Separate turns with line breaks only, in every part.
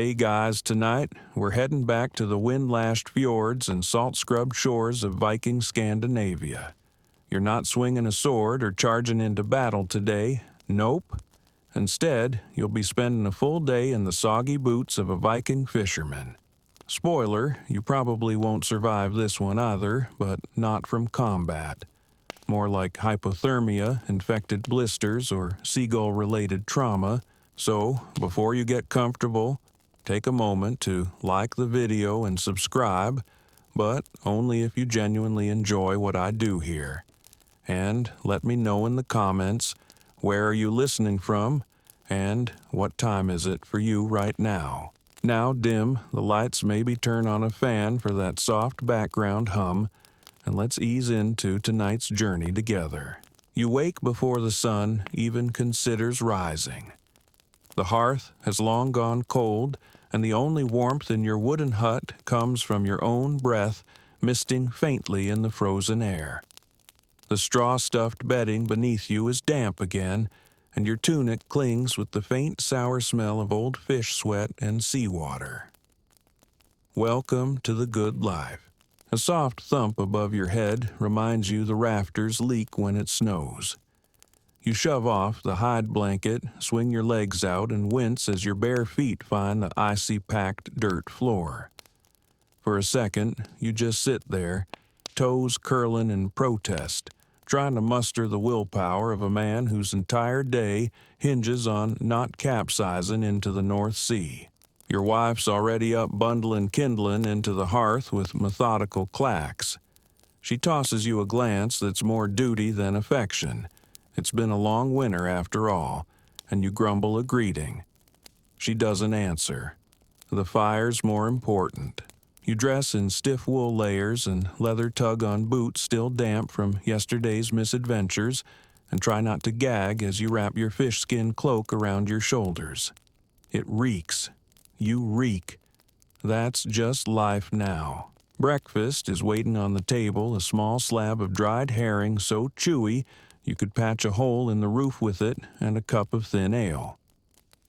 Hey guys, tonight we're heading back to the wind-lashed fjords and salt-scrubbed shores of Viking Scandinavia. You're not swinging a sword or charging into battle today. Nope. Instead, you'll be spending a full day in the soggy boots of a Viking fisherman. Spoiler, you probably won't survive this one either, but not from combat. More like hypothermia, infected blisters, or seagull-related trauma. So, before you get comfortable, take a moment to like the video and subscribe, but only if you genuinely enjoy what I do here. And let me know in the comments, where are you listening from, and what time is it for you right now? Now dim the lights, maybe turn on a fan for that soft background hum, and let's ease into tonight's journey together. You wake before the sun even considers rising. The hearth has long gone cold, and the only warmth in your wooden hut comes from your own breath misting faintly in the frozen air. The straw-stuffed bedding beneath you is damp again, and your tunic clings with the faint sour smell of old fish sweat and seawater. Welcome to the good life. A soft thump above your head reminds you the rafters leak when it snows. You shove off the hide blanket, swing your legs out, and wince as your bare feet find the icy-packed dirt floor. For a second, you just sit there, toes curling in protest, trying to muster the willpower of a man whose entire day hinges on not capsizing into the North Sea. Your wife's already up bundling kindling into the hearth with methodical clacks. She tosses you a glance that's more duty than affection. It's been a long winter after all, and you grumble a greeting. She doesn't answer. The fire's more important. You dress in stiff wool layers and leather tug-on boots still damp from yesterday's misadventures, and try not to gag as you wrap your fish skin cloak around your shoulders. It reeks. You reek. That's just life now. Breakfast is waiting on the table, a small slab of dried herring so chewy you could patch a hole in the roof with it, and a cup of thin ale.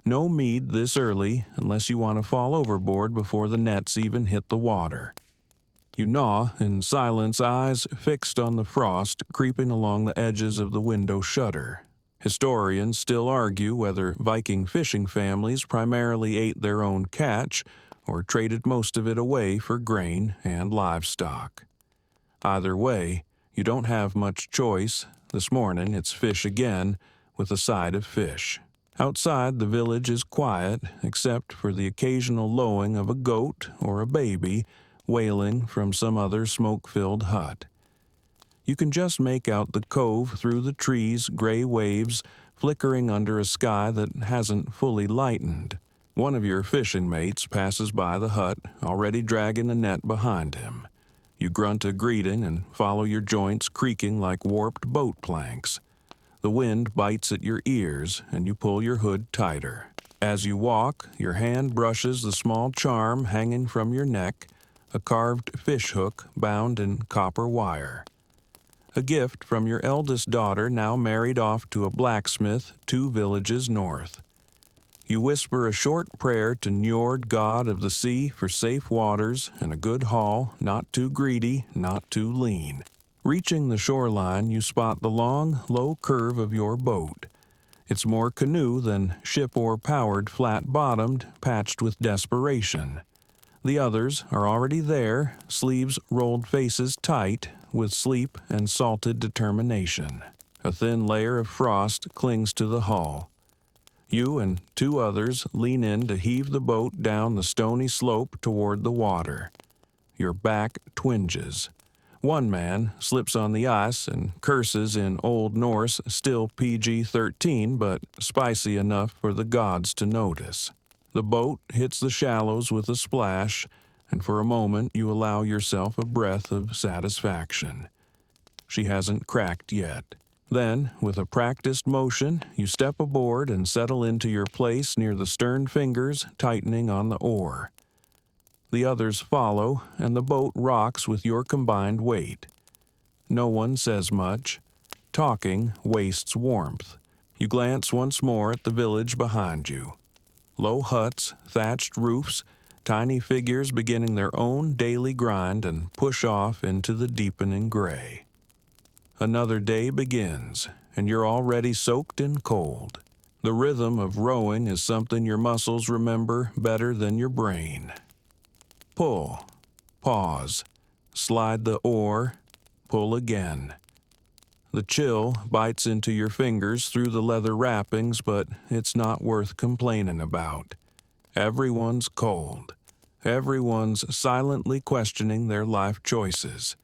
No mead this early, unless you want to fall overboard before the nets even hit the water. You gnaw in silence, eyes fixed on the frost creeping along the edges of the window shutter. Historians still argue whether Viking fishing families primarily ate their own catch or traded most of it away for grain and livestock. Either way, you don't have much choice. This morning it's fish again, with a side of fish. Outside, the village is quiet, except for the occasional lowing of a goat or a baby wailing from some other smoke-filled hut. You can just make out the cove through the trees' gray waves flickering under a sky that hasn't fully lightened. One of your fishing mates passes by the hut, already dragging a net behind him. You grunt a greeting and follow your joints creaking like warped boat planks. The wind bites at your ears, and you pull your hood tighter. As you walk, your hand brushes the small charm hanging from your neck, a carved fish hook bound in copper wire. A gift from your eldest daughter, now married off to a blacksmith 2 villages north. You whisper a short prayer to Njord, god of the sea, for safe waters and a good haul, not too greedy, not too lean. Reaching the shoreline, you spot the long, low curve of your boat. It's more canoe than ship or powered, flat-bottomed, patched with desperation. The others are already there, sleeves rolled, faces tight, with sleep and salted determination. A thin layer of frost clings to the hull. You and 2 others lean in to heave the boat down the stony slope toward the water. Your back twinges. One man slips on the ice and curses in Old Norse, still PG-13, but spicy enough for the gods to notice. The boat hits the shallows with a splash, and for a moment you allow yourself a breath of satisfaction. She hasn't cracked yet. Then, with a practiced motion, you step aboard and settle into your place near the stern fingers, tightening on the oar. The others follow, and the boat rocks with your combined weight. No one says much. Talking wastes warmth. You glance once more at the village behind you. Low huts, thatched roofs, tiny figures beginning their own daily grind and push off into the deepening gray. Another day begins, and you're already soaked in cold. The rhythm of rowing is something your muscles remember better than your brain. Pull, pause, slide the oar, pull again. The chill bites into your fingers through the leather wrappings, but it's not worth complaining about. Everyone's cold. Everyone's silently questioning their life choices.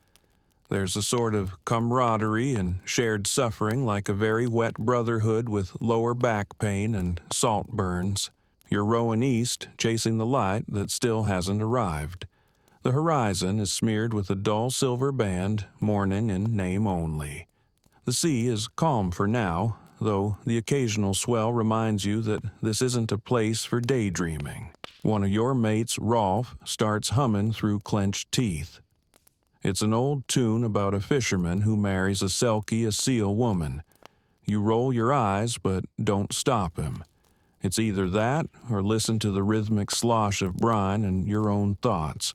There's a sort of camaraderie and shared suffering, like a very wet brotherhood with lower back pain and salt burns. You're rowing east, chasing the light that still hasn't arrived. The horizon is smeared with a dull silver band, morning in name only. The sea is calm for now, though the occasional swell reminds you that this isn't a place for daydreaming. One of your mates, Rolf, starts humming through clenched teeth. It's an old tune about a fisherman who marries a Selkie, a seal woman. You roll your eyes, but don't stop him. It's either that or listen to the rhythmic slosh of brine and your own thoughts.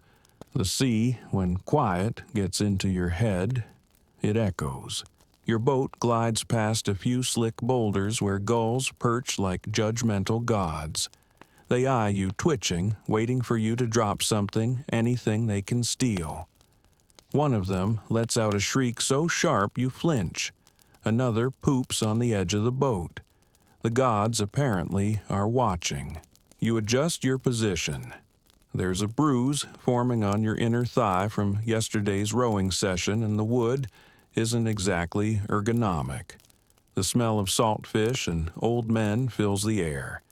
The sea, when quiet gets into your head, it echoes. Your boat glides past a few slick boulders where gulls perch like judgmental gods. They eye you twitching, waiting for you to drop something, anything they can steal. One of them lets out a shriek so sharp you flinch. Another poops on the edge of the boat. The gods, apparently, are watching. You adjust your position. There's a bruise forming on your inner thigh from yesterday's rowing session, and the wood isn't exactly ergonomic. The smell of salt fish and old men fills the air.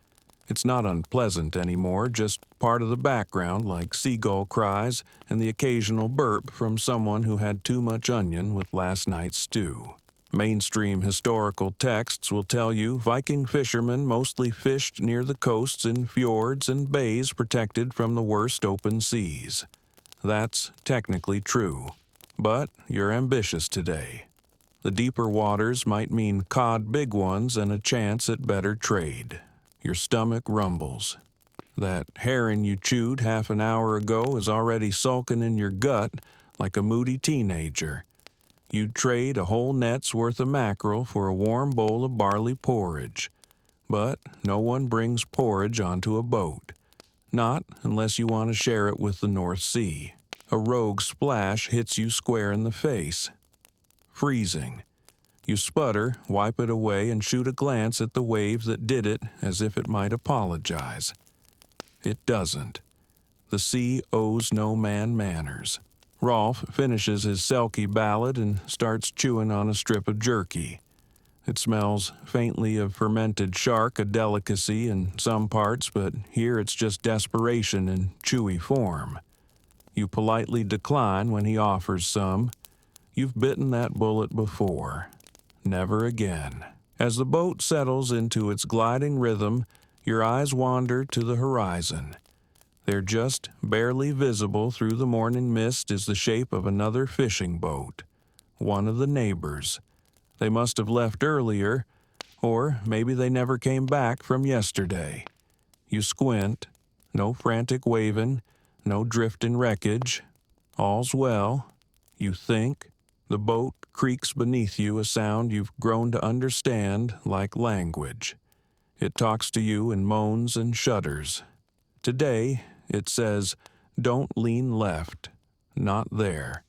It's not unpleasant anymore, just part of the background, like seagull cries and the occasional burp from someone who had too much onion with last night's stew. Mainstream historical texts will tell you Viking fishermen mostly fished near the coasts in fjords and bays protected from the worst open seas. That's technically true. But you're ambitious today. The deeper waters might mean cod big ones and a chance at better trade. Your stomach rumbles. That herring you chewed half an hour ago is already sulking in your gut like a moody teenager. You'd trade a whole net's worth of mackerel for a warm bowl of barley porridge. But no one brings porridge onto a boat. Not unless you want to share it with the North Sea. A rogue splash hits you square in the face. Freezing. You sputter, wipe it away, and shoot a glance at the wave that did it as if it might apologize. It doesn't. The sea owes no man manners. Rolf finishes his Selkie ballad and starts chewing on a strip of jerky. It smells faintly of fermented shark, a delicacy in some parts, but here it's just desperation in chewy form. You politely decline when he offers some. You've bitten that bullet before. Never again. As the boat settles into its gliding rhythm, your eyes wander to the horizon. There, just barely visible through the morning mist, is the shape of another fishing boat. One of the neighbors. They must have left earlier, or maybe they never came back from yesterday. You squint. No frantic waving, no drifting wreckage. All's well. You think. The boat creaks beneath you, a sound you've grown to understand like language. It talks to you in moans and shudders. Today, it says, "Don't lean left. Not there.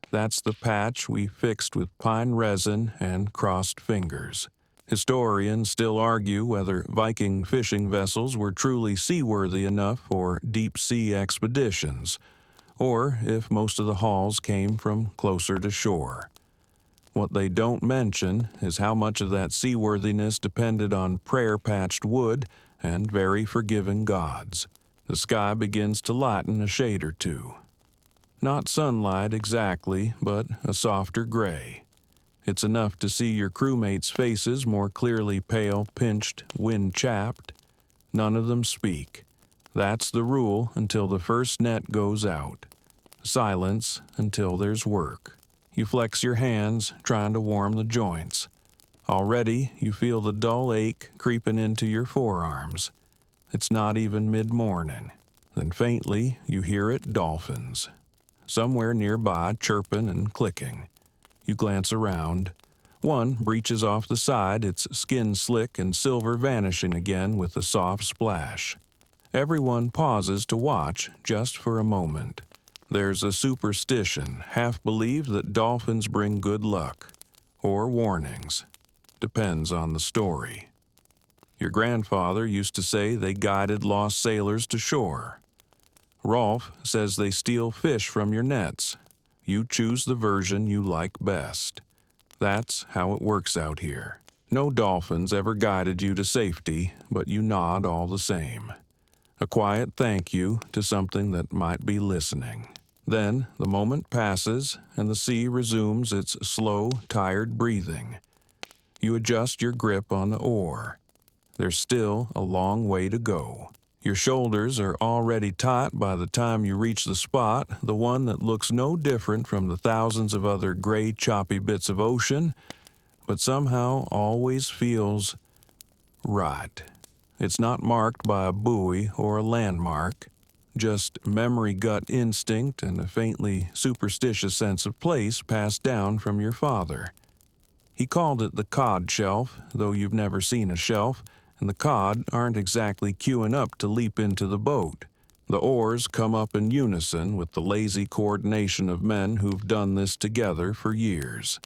That's the patch we fixed with pine resin and crossed fingers." Historians still argue whether Viking fishing vessels were truly seaworthy enough for deep-sea expeditions, or if most of the hauls came from closer to shore. What they don't mention is how much of that seaworthiness depended on prayer-patched wood and very forgiving gods. The sky begins to lighten a shade or two. Not sunlight exactly, but a softer gray. It's enough to see your crewmates' faces more clearly, pale, pinched, wind-chapped. None of them speak. That's the rule until the first net goes out. Silence until there's work. You flex your hands, trying to warm the joints. Already, you feel the dull ache creeping into your forearms. It's not even mid-morning. Then faintly you hear it dolphins, somewhere nearby chirping and clicking. You glance around. One breaches off the side, its skin slick and silver vanishing again with a soft splash. Everyone pauses to watch just for a moment. There's a superstition, half believed, that dolphins bring good luck, or warnings. Depends on the story. Your grandfather used to say they guided lost sailors to shore. Rolf says they steal fish from your nets. You choose the version you like best. That's how it works out here. No dolphins ever guided you to safety, but you nod all the same. A quiet thank you to something that might be listening. Then the moment passes and the sea resumes its slow, tired breathing. You adjust your grip on the oar. There's still a long way to go. Your shoulders are already taut by the time you reach the spot, the one that looks no different from the thousands of other gray, choppy bits of ocean, but somehow always feels right. It's not marked by a buoy or a landmark, just memory, gut instinct, and a faintly superstitious sense of place passed down from your father. He called it the cod shelf, though you've never seen a shelf, and the cod aren't exactly queuing up to leap into the boat. The oars come up in unison with the lazy coordination of men who've done this together for years.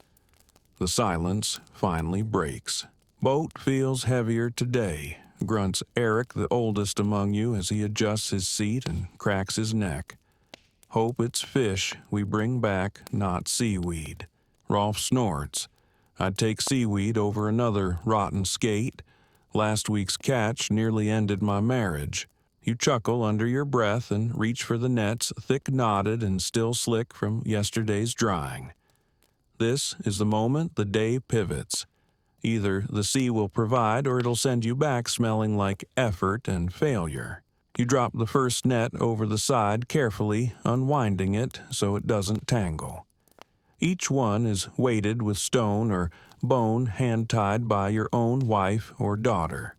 The silence finally breaks. Boat feels heavier today, grunts Eric, the oldest among you, as he adjusts his seat and cracks his neck. Hope it's fish we bring back, not seaweed. Rolf snorts. I'd take seaweed over another rotten skate. Last week's catch nearly ended my marriage. You chuckle under your breath and reach for the nets, thick knotted and still slick from yesterday's drying. This is the moment the day pivots. Either the sea will provide or it'll send you back smelling like effort and failure. You drop the first net over the side carefully, unwinding it so it doesn't tangle. Each one is weighted with stone or bone hand-tied by your own wife or daughter.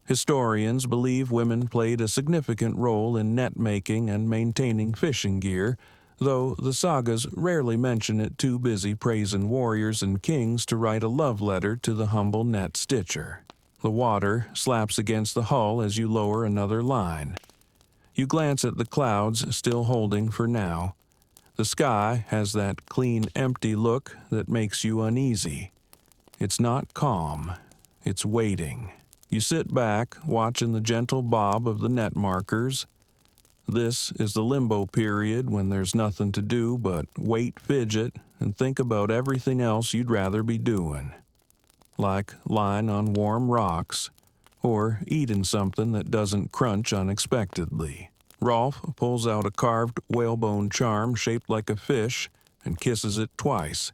Historians believe women played a significant role in net-making and maintaining fishing gear, though the sagas rarely mention it, too busy praising warriors and kings to write a love letter to the humble net stitcher. The water slaps against the hull as you lower another line. You glance at the clouds, still holding for now. The sky has that clean, empty look that makes you uneasy. It's not calm, it's waiting. You sit back, watching the gentle bob of the net markers. This is the limbo period when there's nothing to do but wait, fidget, and think about everything else you'd rather be doing. Like lying on warm rocks, or eating something that doesn't crunch unexpectedly. Rolf pulls out a carved whalebone charm shaped like a fish and kisses it twice.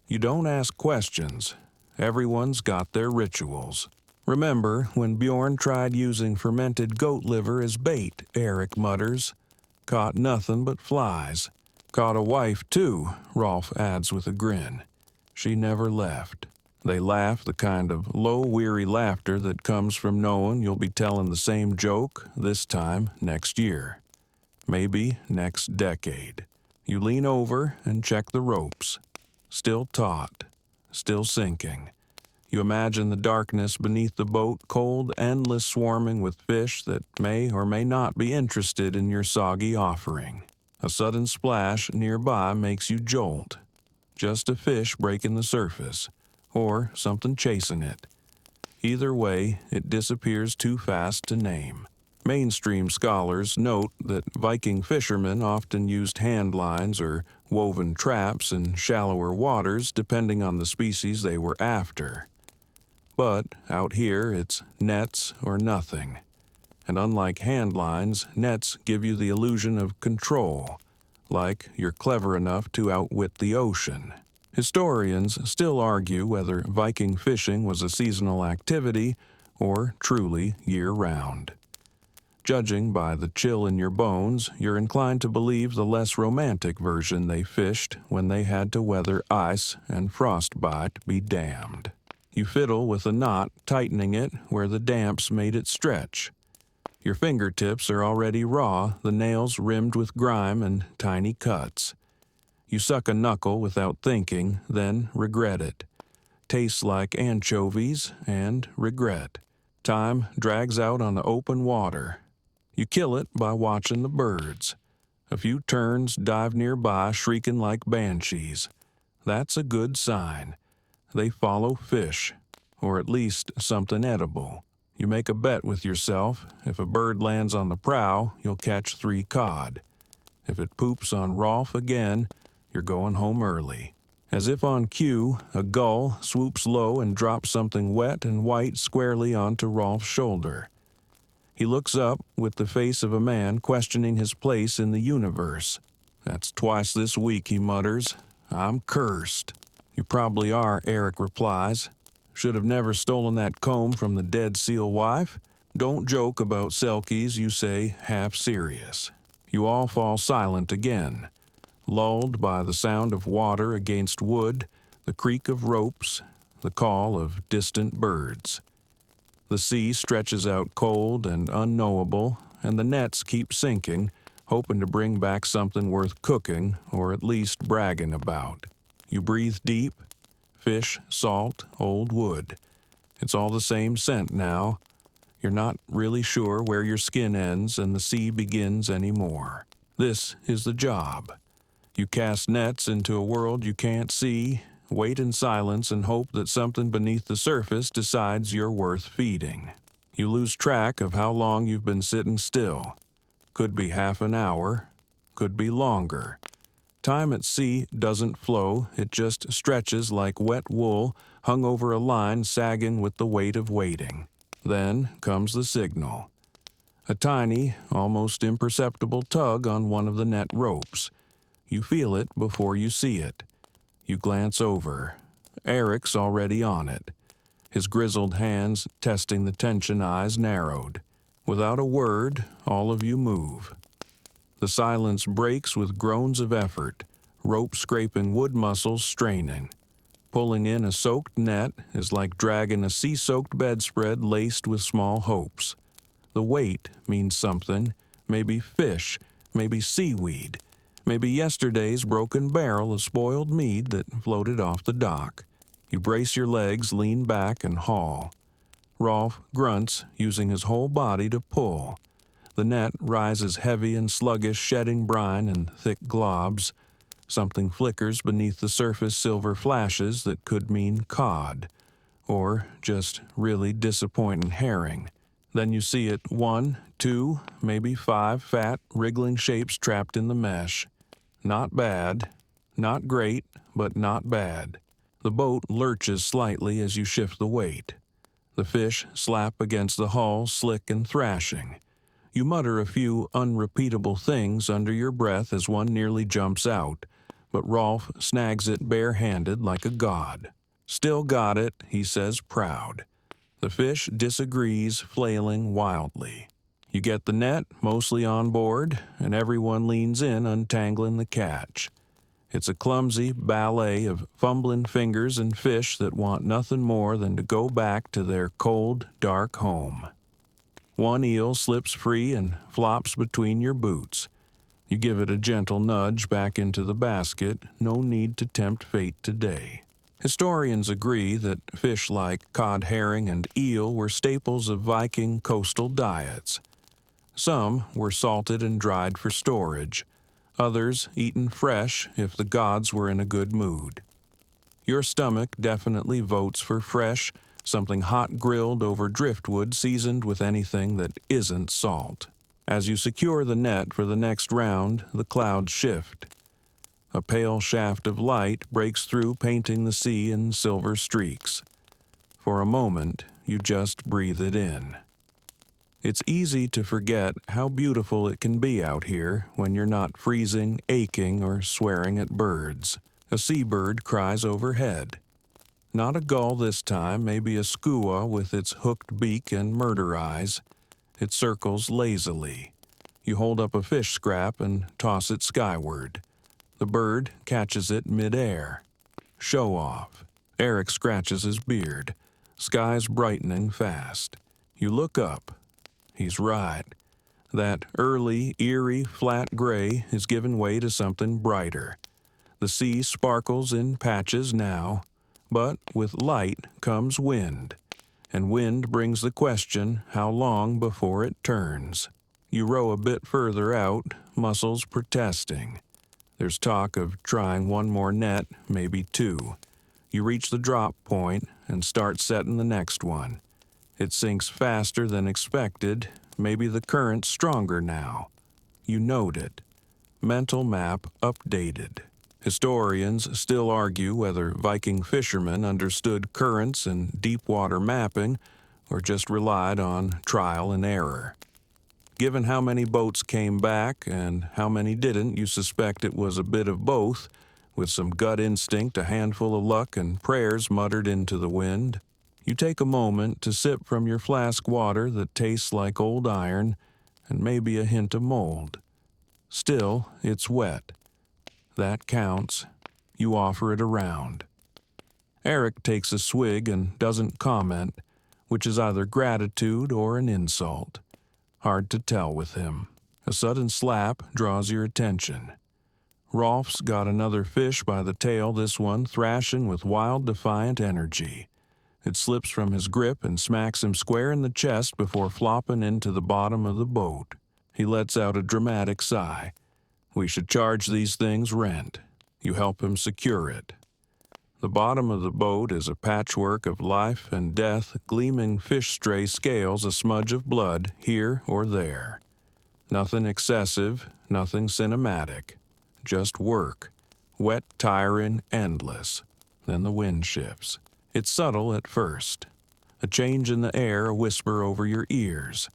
You don't ask questions. Everyone's got their rituals. Remember when Bjorn tried using fermented goat liver as bait, Eric mutters. Caught nothing but flies. Caught a wife, too, Rolf adds with a grin. She never left. They laugh the kind of low, weary laughter that comes from knowing you'll be telling the same joke, this time next year. Maybe next decade. You lean over and check the ropes. Still taut. Still sinking. You imagine the darkness beneath the boat, cold, endless, swarming with fish that may or may not be interested in your soggy offering. A sudden splash nearby makes you jolt. Just a fish breaking the surface, or something chasing it. Either way, it disappears too fast to name. Mainstream scholars note that Viking fishermen often used hand lines or woven traps in shallower waters depending on the species they were after. But out here, it's nets or nothing. And unlike hand lines, nets give you the illusion of control, like you're clever enough to outwit the ocean. Historians still argue whether Viking fishing was a seasonal activity or truly year-round. Judging by the chill in your bones, you're inclined to believe the less romantic version they fished when they had to weather ice and frostbite be damned. You fiddle with a knot, tightening it where the damps made it stretch. Your fingertips are already raw, the nails rimmed with grime and tiny cuts. You suck a knuckle without thinking, then regret it. Tastes like anchovies and regret. Time drags out on the open water. You kill it by watching the birds. A few terns dive nearby, shrieking like banshees. That's a good sign. They follow fish, or at least something edible. You make a bet with yourself. If a bird lands on the prow, you'll catch 3 cod. If it poops on Rolf again, you're going home early. As if on cue, a gull swoops low and drops something wet and white squarely onto Rolf's shoulder. He looks up with the face of a man questioning his place in the universe. "That's twice this week," he mutters. "I'm cursed." "You probably are," Eric replies. "Should have never stolen that comb from the dead seal wife." Don't joke about selkies, you say, half serious. You all fall silent again, lulled by the sound of water against wood, the creak of ropes, the call of distant birds. The sea stretches out cold and unknowable, and the nets keep sinking, hoping to bring back something worth cooking or at least bragging about. You breathe deep. Fish, salt, old wood. It's all the same scent now. You're not really sure where your skin ends and the sea begins anymore. This is the job. You cast nets into a world you can't see, wait in silence and hope that something beneath the surface decides you're worth feeding. You lose track of how long you've been sitting still. Could be half an hour, could be longer. Time at sea doesn't flow, it just stretches like wet wool hung over a line sagging with the weight of waiting. Then comes the signal. A tiny, almost imperceptible tug on one of the net ropes. You feel it before you see it. You glance over. Eric's already on it, his grizzled hands testing the tension eyes narrowed. Without a word, all of you move. The silence breaks with groans of effort, rope scraping wood muscles straining. Pulling in a soaked net is like dragging a sea-soaked bedspread laced with small hopes. The weight means something, maybe fish, maybe seaweed, maybe yesterday's broken barrel of spoiled mead that floated off the dock. You brace your legs, lean back, and haul. Rolf grunts, using his whole body to pull. The net rises heavy and sluggish, shedding brine and thick globs. Something flickers beneath the surface, silver flashes that could mean cod, or just really disappointing herring. Then you see it 1, 2, maybe 5 fat, wriggling shapes trapped in the mesh. Not bad. Not great, but not bad. The boat lurches slightly as you shift the weight. The fish slap against the hull, slick and thrashing. You mutter a few unrepeatable things under your breath as one nearly jumps out, but Rolf snags it bare-handed like a god. "Still got it," he says, proud. The fish disagrees, flailing wildly. You get the net mostly on board, and everyone leans in, untangling the catch. It's a clumsy ballet of fumbling fingers and fish that want nothing more than to go back to their cold, dark home. One eel slips free and flops between your boots. You give it a gentle nudge back into the basket, no need to tempt fate today. Historians agree that fish like cod, herring, and eel were staples of Viking coastal diets. Some were salted and dried for storage, others eaten fresh if the gods were in a good mood. Your stomach definitely votes for fresh, something hot grilled over driftwood seasoned with anything that isn't salt. As you secure the net for the next round, the clouds shift. A pale shaft of light breaks through, painting the sea in silver streaks. For a moment, you just breathe it in. It's easy to forget how beautiful it can be out here when you're not freezing, aching, or swearing at birds. A seabird cries overhead. Not a gull this time, maybe a skua with its hooked beak and murder eyes. It circles lazily. You hold up a fish scrap and toss it skyward. The bird catches it mid-air. Show off. Eric scratches his beard. Sky's brightening fast. You look up. He's right. That early, eerie, flat gray is giving way to something brighter. The sea sparkles in patches now, but with light comes wind, and wind brings the question how long before it turns. You row a bit further out, muscles protesting. There's talk of trying one more net, maybe two. You reach the drop point and start setting the next one. It sinks faster than expected, maybe the current's stronger now. You note it. Mental map updated. Historians still argue whether Viking fishermen understood currents and deep water mapping or just relied on trial and error. Given how many boats came back and how many didn't, you suspect it was a bit of both, with some gut instinct, a handful of luck, and prayers muttered into the wind. You take a moment to sip from your flask water that tastes like old iron and maybe a hint of mold. Still, it's wet. That counts. You offer it around. Eric takes a swig and doesn't comment, which is either gratitude or an insult. Hard to tell with him. A sudden slap draws your attention. Rolf's got another fish by the tail, this one thrashing with wild, defiant energy. It slips from his grip and smacks him square in the chest before flopping into the bottom of the boat. He lets out a dramatic sigh. We should charge these things rent. You help him secure it. The bottom of the boat is a patchwork of life and death, gleaming fish-stray scales, a smudge of blood here or there. Nothing excessive, nothing cinematic. Just work. Wet, tiring, endless. Then the wind shifts. It's subtle at first. A change in the air, a whisper over your ears.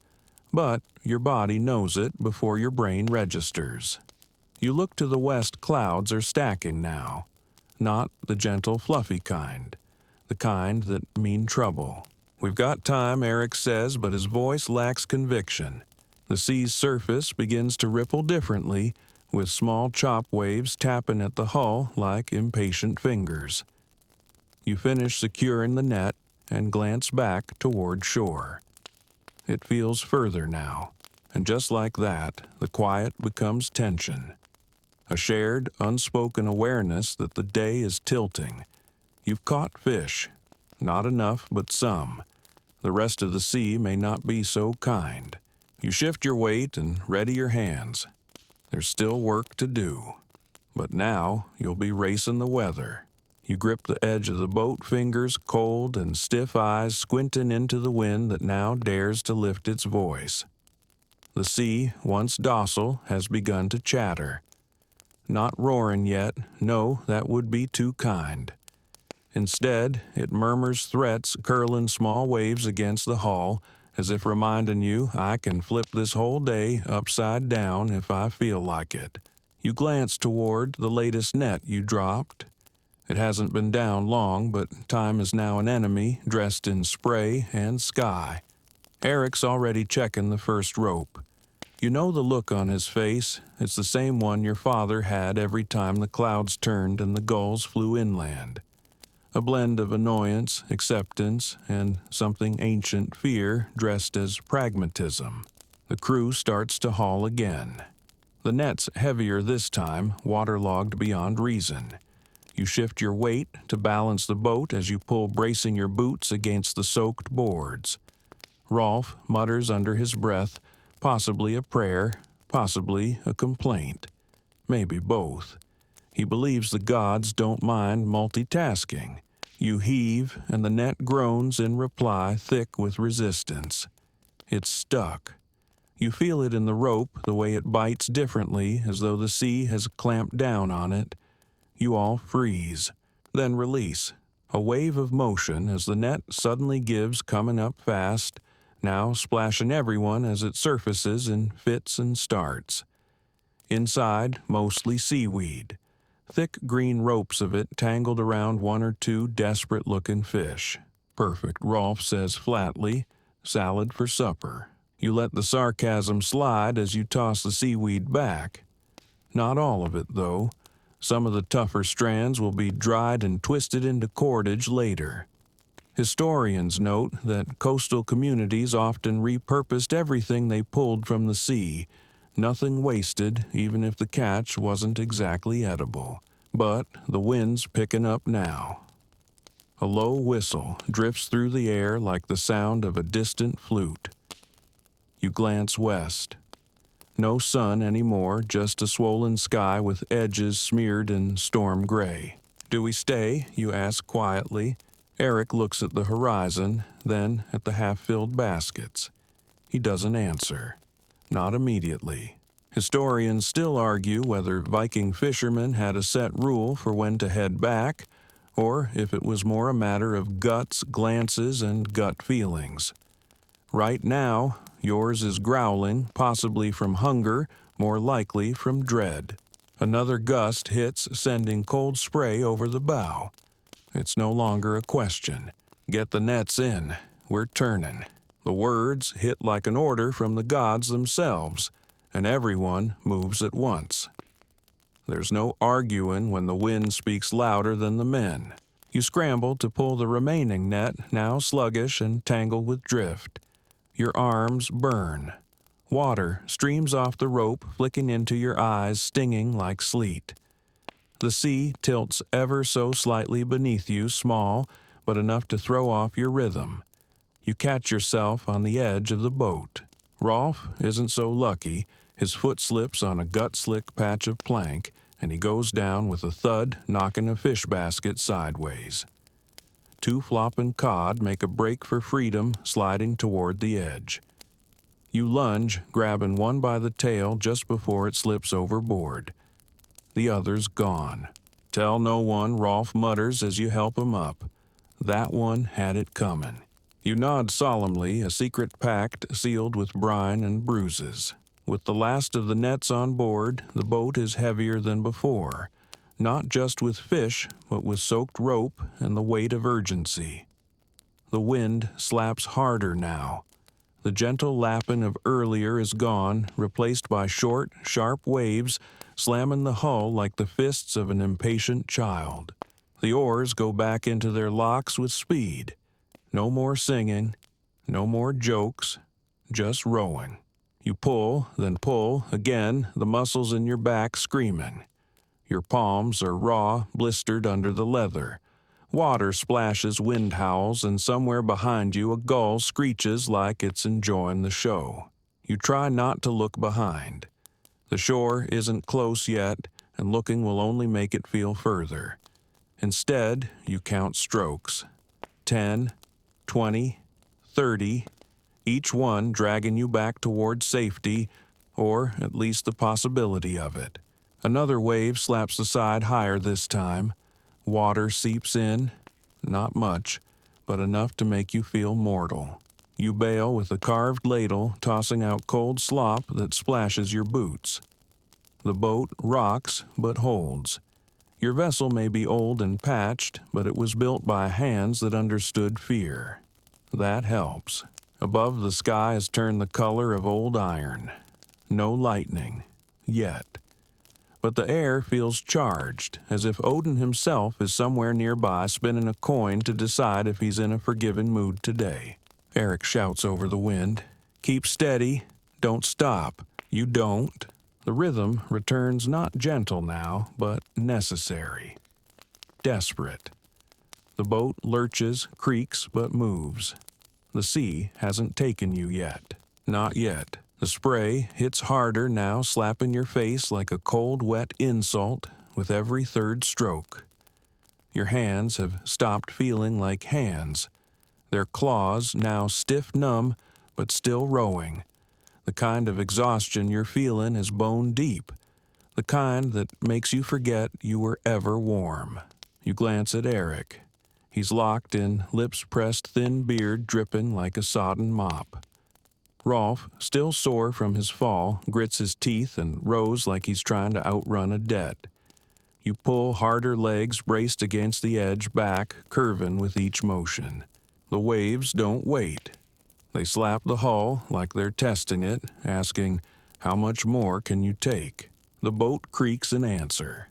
But your body knows it before your brain registers. You look to the west, clouds are stacking now. Not the gentle, fluffy kind. The kind that mean trouble. We've got time, Eric says, but his voice lacks conviction. The sea's surface begins to ripple differently, with small chop waves tapping at the hull like impatient fingers. You finish securing the net and glance back toward shore. It feels further now, and just like that, the quiet becomes tension. A shared, unspoken awareness that the day is tilting. You've caught fish. Not enough, but some. The rest of the sea may not be so kind. You shift your weight and ready your hands. There's still work to do. But now you'll be racing the weather. You grip the edge of the boat, fingers cold and stiff, eyes squinting into the wind that now dares to lift its voice. The sea, once docile, has begun to chatter. Not roaring yet, no, that would be too kind. Instead, it murmurs threats, curling small waves against the hull, as if reminding you, I can flip this whole day upside down if I feel like it. You glance toward the latest net you dropped. It hasn't been down long, but time is now an enemy, dressed in spray and sky. Eric's already checking the first rope. You know the look on his face. It's the same one your father had every time the clouds turned and the gulls flew inland. A blend of annoyance, acceptance, and something ancient fear dressed as pragmatism. The crew starts to haul again. The net's heavier this time, waterlogged beyond reason. You shift your weight to balance the boat as you pull, bracing your boots against the soaked boards. Rolf mutters under his breath, possibly a prayer, possibly a complaint. Maybe both. He believes the gods don't mind multitasking. You heave, and the net groans in reply, thick with resistance. It's stuck. You feel it in the rope, the way it bites differently, as though the sea has clamped down on it. You all freeze, then release. A wave of motion as the net suddenly gives, coming up fast, now splashing everyone as it surfaces in fits and starts. Inside, mostly seaweed. Thick green ropes of it tangled around one or two desperate-looking fish. Perfect, Rolf says flatly. Salad for supper. You let the sarcasm slide as you toss the seaweed back. Not all of it, though. Some of the tougher strands will be dried and twisted into cordage later. Historians note that coastal communities often repurposed everything they pulled from the sea, nothing wasted even if the catch wasn't exactly edible. But the wind's picking up now. A low whistle drifts through the air like the sound of a distant flute. You glance west. No sun anymore, just a swollen sky with edges smeared in storm gray. "Do we stay?" you ask quietly. Eric looks at the horizon, then at the half-filled baskets. He doesn't answer. Not immediately. Historians still argue whether Viking fishermen had a set rule for when to head back, or if it was more a matter of guts, glances, and gut feelings. Right now, yours is growling, possibly from hunger, more likely from dread. Another gust hits, sending cold spray over the bow. It's no longer a question. "Get the nets in. We're turning." The words hit like an order from the gods themselves, and everyone moves at once. There's no arguing when the wind speaks louder than the men. You scramble to pull the remaining net, now sluggish and tangled with drift. Your arms burn. Water streams off the rope, flicking into your eyes, stinging like sleet. The sea tilts ever so slightly beneath you, small, but enough to throw off your rhythm. You catch yourself on the edge of the boat. Rolf isn't so lucky. His foot slips on a gut-slick patch of plank, and he goes down with a thud, knocking a fish basket sideways. Two flopping cod make a break for freedom, sliding toward the edge. You lunge, grabbing one by the tail just before it slips overboard. The other's gone. "Tell no one," Rolf mutters as you help him up. That one had it coming. You nod solemnly, a secret pact sealed with brine and bruises. With the last of the nets on board, the boat is heavier than before, not just with fish, but with soaked rope and the weight of urgency. The wind slaps harder now. The gentle lapping of earlier is gone, replaced by short, sharp waves, slamming the hull like the fists of an impatient child. The oars go back into their locks with speed. No more singing, no more jokes, just rowing. You pull, then pull, again, the muscles in your back screaming. Your palms are raw, blistered under the leather. Water splashes, wind howls, and somewhere behind you a gull screeches like it's enjoying the show. You try not to look behind. The shore isn't close yet, and looking will only make it feel further. Instead, you count strokes. 10, 20, 30, each one dragging you back toward safety, or at least the possibility of it. Another wave slaps the side higher this time. Water seeps in, not much, but enough to make you feel mortal. You bail with a carved ladle, tossing out cold slop that splashes your boots. The boat rocks, but holds. Your vessel may be old and patched, but it was built by hands that understood fear. That helps. Above, the sky has turned the color of old iron. No lightning. Yet. But the air feels charged, as if Odin himself is somewhere nearby spinning a coin to decide if he's in a forgiving mood today. Eric shouts over the wind, "Keep steady. Don't stop." You don't. The rhythm returns not gentle now, but necessary. Desperate. The boat lurches, creaks, but moves. The sea hasn't taken you yet. Not yet. The spray hits harder now, slapping your face like a cold, wet insult with every third stroke. Your hands have stopped feeling like hands. Their claws now stiff numb, but still rowing. The kind of exhaustion you're feeling is bone deep. The kind that makes you forget you were ever warm. You glance at Eric. He's locked in, lips pressed, thin beard dripping like a sodden mop. Rolf, still sore from his fall, grits his teeth and rows like he's trying to outrun a debt. You pull harder, legs braced against the edge, back, curving with each motion. The waves don't wait. They slap the hull like they're testing it, asking, "How much more can you take?" The boat creaks in answer.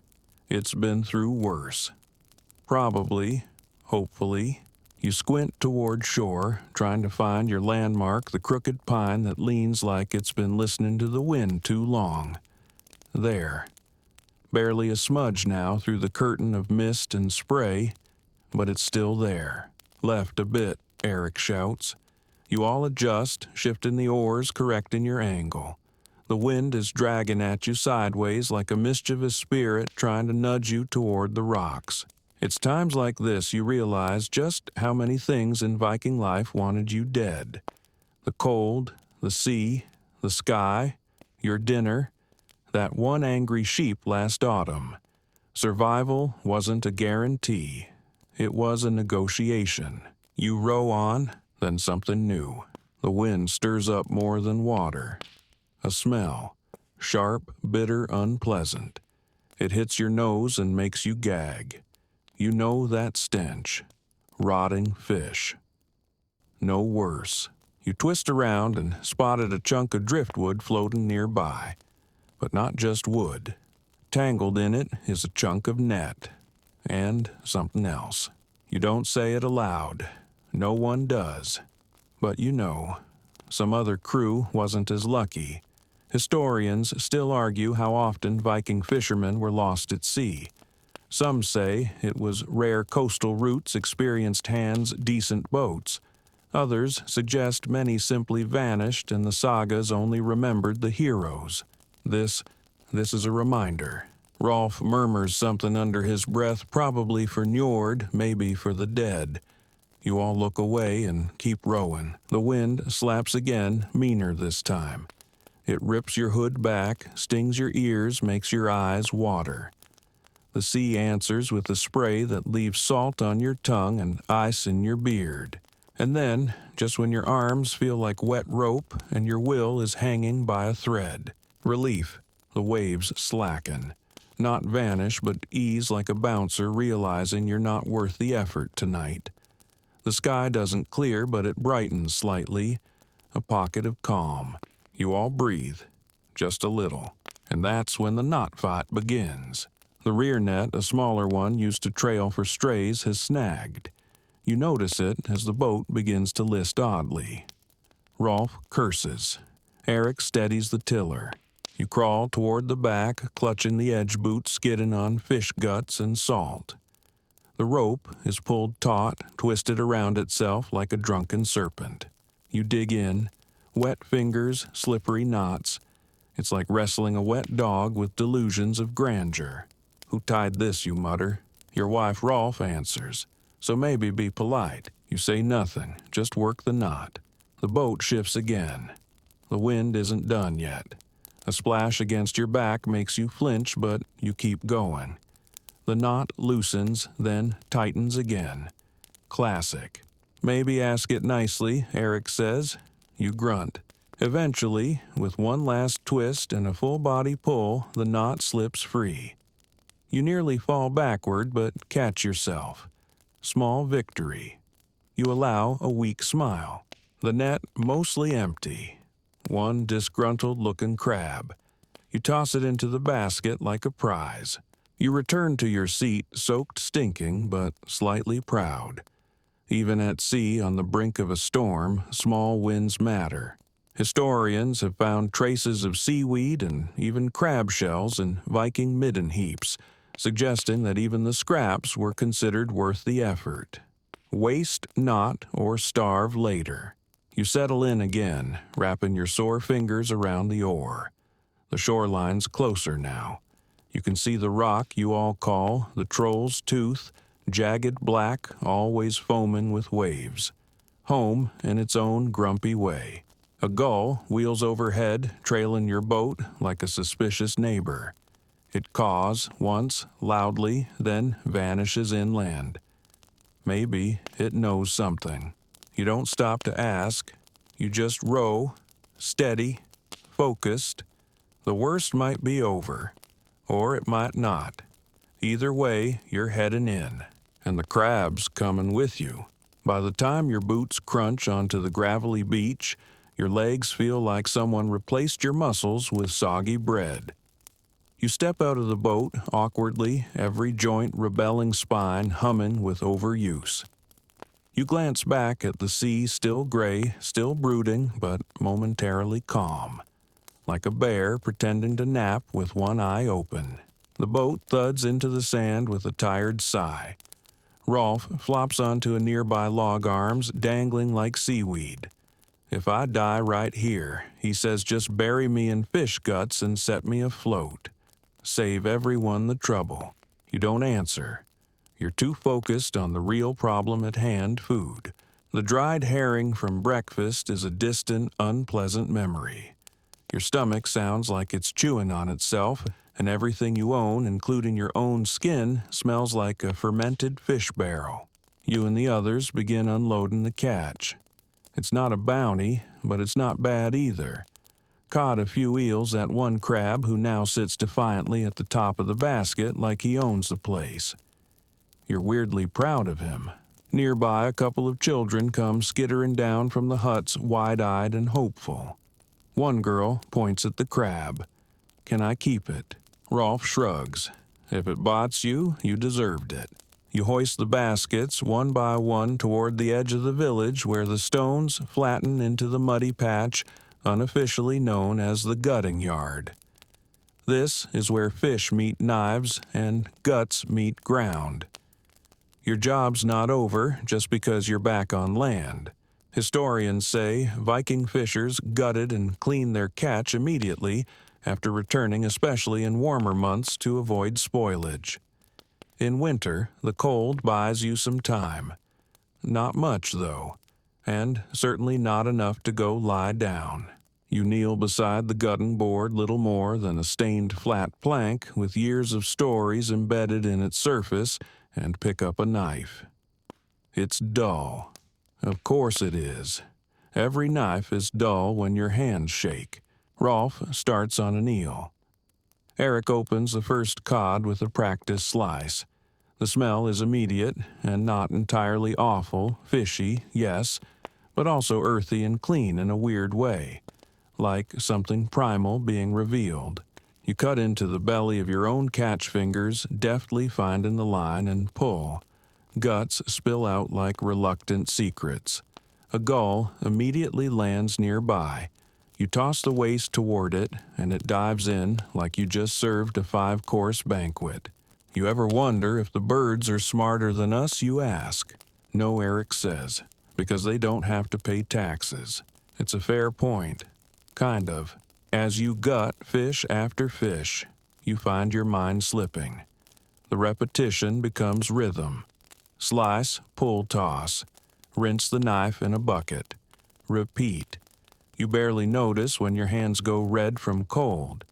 It's been through worse. Probably, hopefully, You squint toward shore, trying to find your landmark, the crooked pine that leans like it's been listening to the wind too long. There. Barely a smudge now through the curtain of mist and spray, but it's still there. Left a bit, Eric shouts. You all adjust, shifting the oars, correcting your angle. The wind is dragging at you sideways like a mischievous spirit trying to nudge you toward the rocks. It's times like this you realize just how many things in Viking life wanted you dead. The cold, the sea, the sky, your dinner, that one angry sheep last autumn. Survival wasn't a guarantee. It was a negotiation. You row on, then something new. The wind stirs up more than water. A smell, sharp, bitter, unpleasant. It hits your nose and makes you gag. You know that stench. Rotting fish. No worse. You twist around and spotted a chunk of driftwood floating nearby. But not just wood. Tangled in it is a chunk of net. And something else. You don't say it aloud. No one does. But you know, some other crew wasn't as lucky. Historians still argue how often Viking fishermen were lost at sea. Some say it was rare coastal routes experienced hands decent boats. Others suggest many simply vanished and the sagas only remembered the heroes. This is a reminder. Rolf murmurs something under his breath, probably for Njord, maybe for the dead. You all look away and keep rowing. The wind slaps again, meaner this time. It rips your hood back, stings your ears, makes your eyes water. The sea answers with a spray that leaves salt on your tongue and ice in your beard. And then, just when your arms feel like wet rope and your will is hanging by a thread. Relief. The waves slacken. Not vanish, but ease like a bouncer realizing you're not worth the effort tonight. The sky doesn't clear, but it brightens slightly. A pocket of calm. You all breathe. Just a little. And that's when the knot fight begins. The rear net, a smaller one used to trail for strays, has snagged. You notice it as the boat begins to list oddly. Rolf curses. Eric steadies the tiller. You crawl toward the back, clutching the edge boot skidding on fish guts and salt. The rope is pulled taut, twisted around itself like a drunken serpent. You dig in. Wet fingers, slippery knots. It's like wrestling a wet dog with delusions of grandeur. Who tied this, you mutter? Your wife Rolf answers. So maybe be polite. You say nothing, just work the knot. The boat shifts again. The wind isn't done yet. A splash against your back makes you flinch, but you keep going. The knot loosens, then tightens again. Classic. Maybe ask it nicely, Eric says. You grunt. Eventually, with one last twist and a full-body pull, the knot slips free. You nearly fall backward, but catch yourself. Small victory. You allow a weak smile. The net mostly empty. One disgruntled-looking crab. You toss it into the basket like a prize. You return to your seat, soaked stinking, but slightly proud. Even at sea on the brink of a storm, small wins matter. Historians have found traces of seaweed and even crab shells in Viking midden heaps, suggesting that even the scraps were considered worth the effort. Waste not or starve later. You settle in again, wrapping your sore fingers around the oar. The shoreline's closer now. You can see the rock you all call the Troll's Tooth, jagged black, always foaming with waves. Home in its own grumpy way. A gull wheels overhead, trailing your boat like a suspicious neighbor. It caws once, loudly, then vanishes inland. Maybe it knows something. You don't stop to ask. You just row, steady, focused. The worst might be over, or it might not. Either way, you're heading in, and the crab's coming with you. By the time your boots crunch onto the gravelly beach, your legs feel like someone replaced your muscles with soggy bread. You step out of the boat awkwardly, every joint rebelling spine humming with overuse. You glance back at the sea, still gray, still brooding, but momentarily calm, like a bear pretending to nap with one eye open. The boat thuds into the sand with a tired sigh. Rolf flops onto a nearby log arms, dangling like seaweed. "If I die right here," he says, "just bury me in fish guts and set me afloat. Save everyone the trouble." You don't answer. You're too focused on the real problem at hand, food. The dried herring from breakfast is a distant, unpleasant memory. Your stomach sounds like it's chewing on itself, and everything you own, including your own skin, smells like a fermented fish barrel. You and the others begin unloading the catch. It's not a bounty, but it's not bad either. Caught a few eels at one crab who now sits defiantly at the top of the basket like he owns the place. You're weirdly proud of him. Nearby, a couple of children come skittering down from the huts, wide-eyed and hopeful. One girl points at the crab. "Can I keep it?" Rolf shrugs. "If it bots you, you deserved it." You hoist the baskets one by one toward the edge of the village where the stones flatten into the muddy patch unofficially known as the gutting yard. This is where fish meet knives and guts meet ground. Your job's not over just because you're back on land. Historians say Viking fishers gutted and cleaned their catch immediately after returning, especially in warmer months, to avoid spoilage. In winter, the cold buys you some time. Not much, though, and certainly not enough to go lie down. You kneel beside the gutting board, little more than a stained flat plank with years of stories embedded in its surface, and pick up a knife. It's dull. Of course it is. Every knife is dull when your hands shake. Rolf starts on an eel. Eric opens the first cod with a practiced slice. The smell is immediate and not entirely awful, fishy, yes, but also earthy and clean in a weird way, like something primal being revealed. You cut into the belly of your own catch fingers, deftly finding the line and pull. Guts spill out like reluctant secrets. A gull immediately lands nearby. You toss the waste toward it, and it dives in like you just served a 5-course banquet. You ever wonder if the birds are smarter than us, you ask? No, Eric says, because they don't have to pay taxes. It's a fair point. Kind of. As you gut fish after fish, you find your mind slipping. The repetition becomes rhythm. Slice, pull, toss. Rinse the knife in a bucket. Repeat. You barely notice when your hands go red from cold.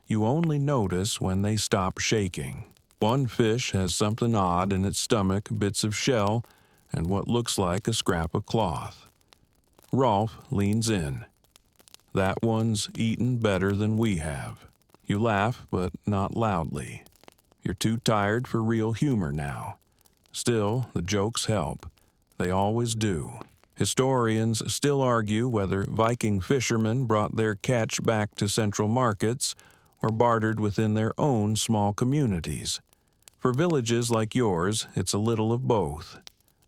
You only notice when they stop shaking. One fish has something odd in its stomach, bits of shell, and what looks like a scrap of cloth. Rolf leans in. "That one's eaten better than we have." You laugh, but not loudly. You're too tired for real humor now. Still, the jokes help. They always do. Historians still argue whether Viking fishermen brought their catch back to central markets or bartered within their own small communities. For villages like yours, it's a little of both.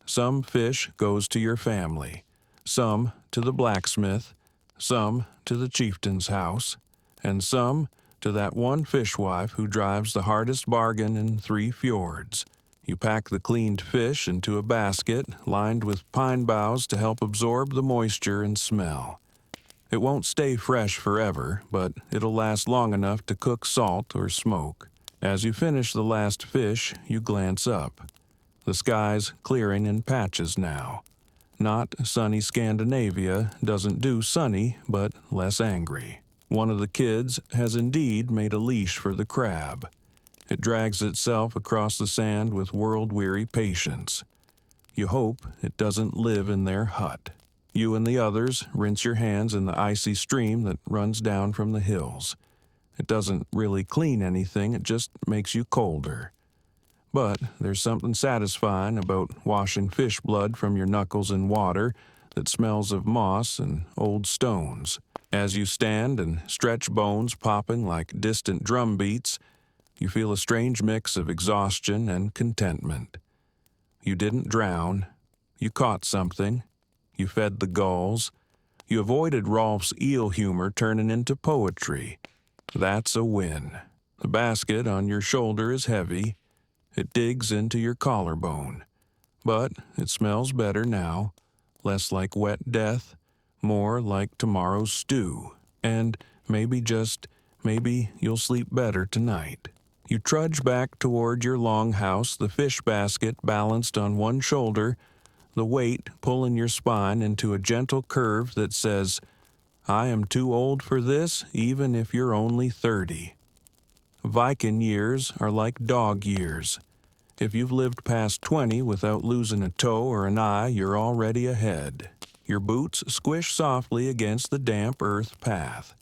Some fish goes to your family, some to the blacksmith, some to the chieftain's house, and some to that one fishwife who drives the hardest bargain in 3 fjords. You pack the cleaned fish into a basket lined with pine boughs to help absorb the moisture and smell. It won't stay fresh forever, but it'll last long enough to cook salt or smoke. As you finish the last fish, you glance up. The sky's clearing in patches now. Not sunny Scandinavia doesn't do sunny, but less angry. One of the kids has indeed made a leash for the crab. It drags itself across the sand with world-weary patience. You hope it doesn't live in their hut. You and the others rinse your hands in the icy stream that runs down from the hills. It doesn't really clean anything, it just makes you colder. But there's something satisfying about washing fish blood from your knuckles in water that smells of moss and old stones. As you stand and stretch bones popping like distant drum beats, you feel a strange mix of exhaustion and contentment. You didn't drown. You caught something. You fed the gulls. You avoided Rolf's eel humor turning into poetry. That's a win. The basket on your shoulder is heavy. It digs into your collarbone. But it smells better now. Less like wet death, more like tomorrow's stew. And maybe you'll sleep better tonight. You trudge back toward your longhouse, the fish basket balanced on one shoulder, the weight pulling your spine into a gentle curve that says, I am too old for this, even if you're only 30. Viking years are like dog years. If you've lived past 20 without losing a toe or an eye, you're already ahead. Your boots squish softly against the damp earth path.